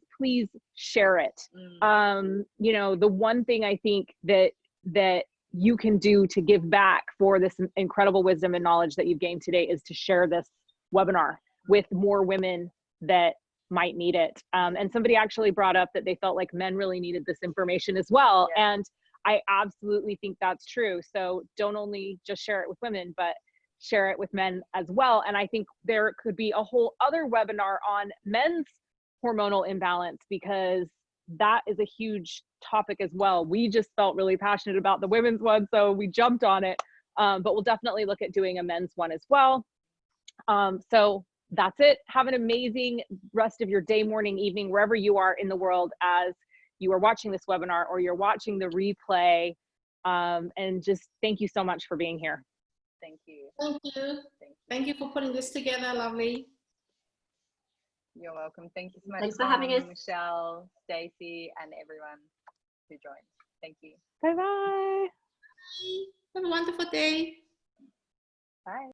S1: share it. You know, the one thing I think that you can do to give back for this incredible wisdom and knowledge that you've gained today is to share this webinar with more women that might need it. And somebody actually brought up that they felt like men really needed this information as well. Yeah. And I absolutely think that's true. So don't only just share it with women, but share it with men as well. And I think there could be a whole other webinar on men's hormonal imbalance, because that is a huge topic as well. We just felt really passionate about the women's one, so we jumped on it. But we'll definitely look at doing a men's one as well. So that's it. Have an amazing rest of your day, morning, evening, wherever you are in the world as you are watching this webinar or you're watching the replay. And just thank you so much for being here.
S2: Thank you.
S4: Thank you. Thank you for putting this together, lovely.
S2: You're welcome. Thank you so much.
S5: Thanks for having us,
S2: Michelle, Stacey, and everyone who joined. Thank you.
S1: Bye-bye.
S4: Have a wonderful day.
S2: Bye.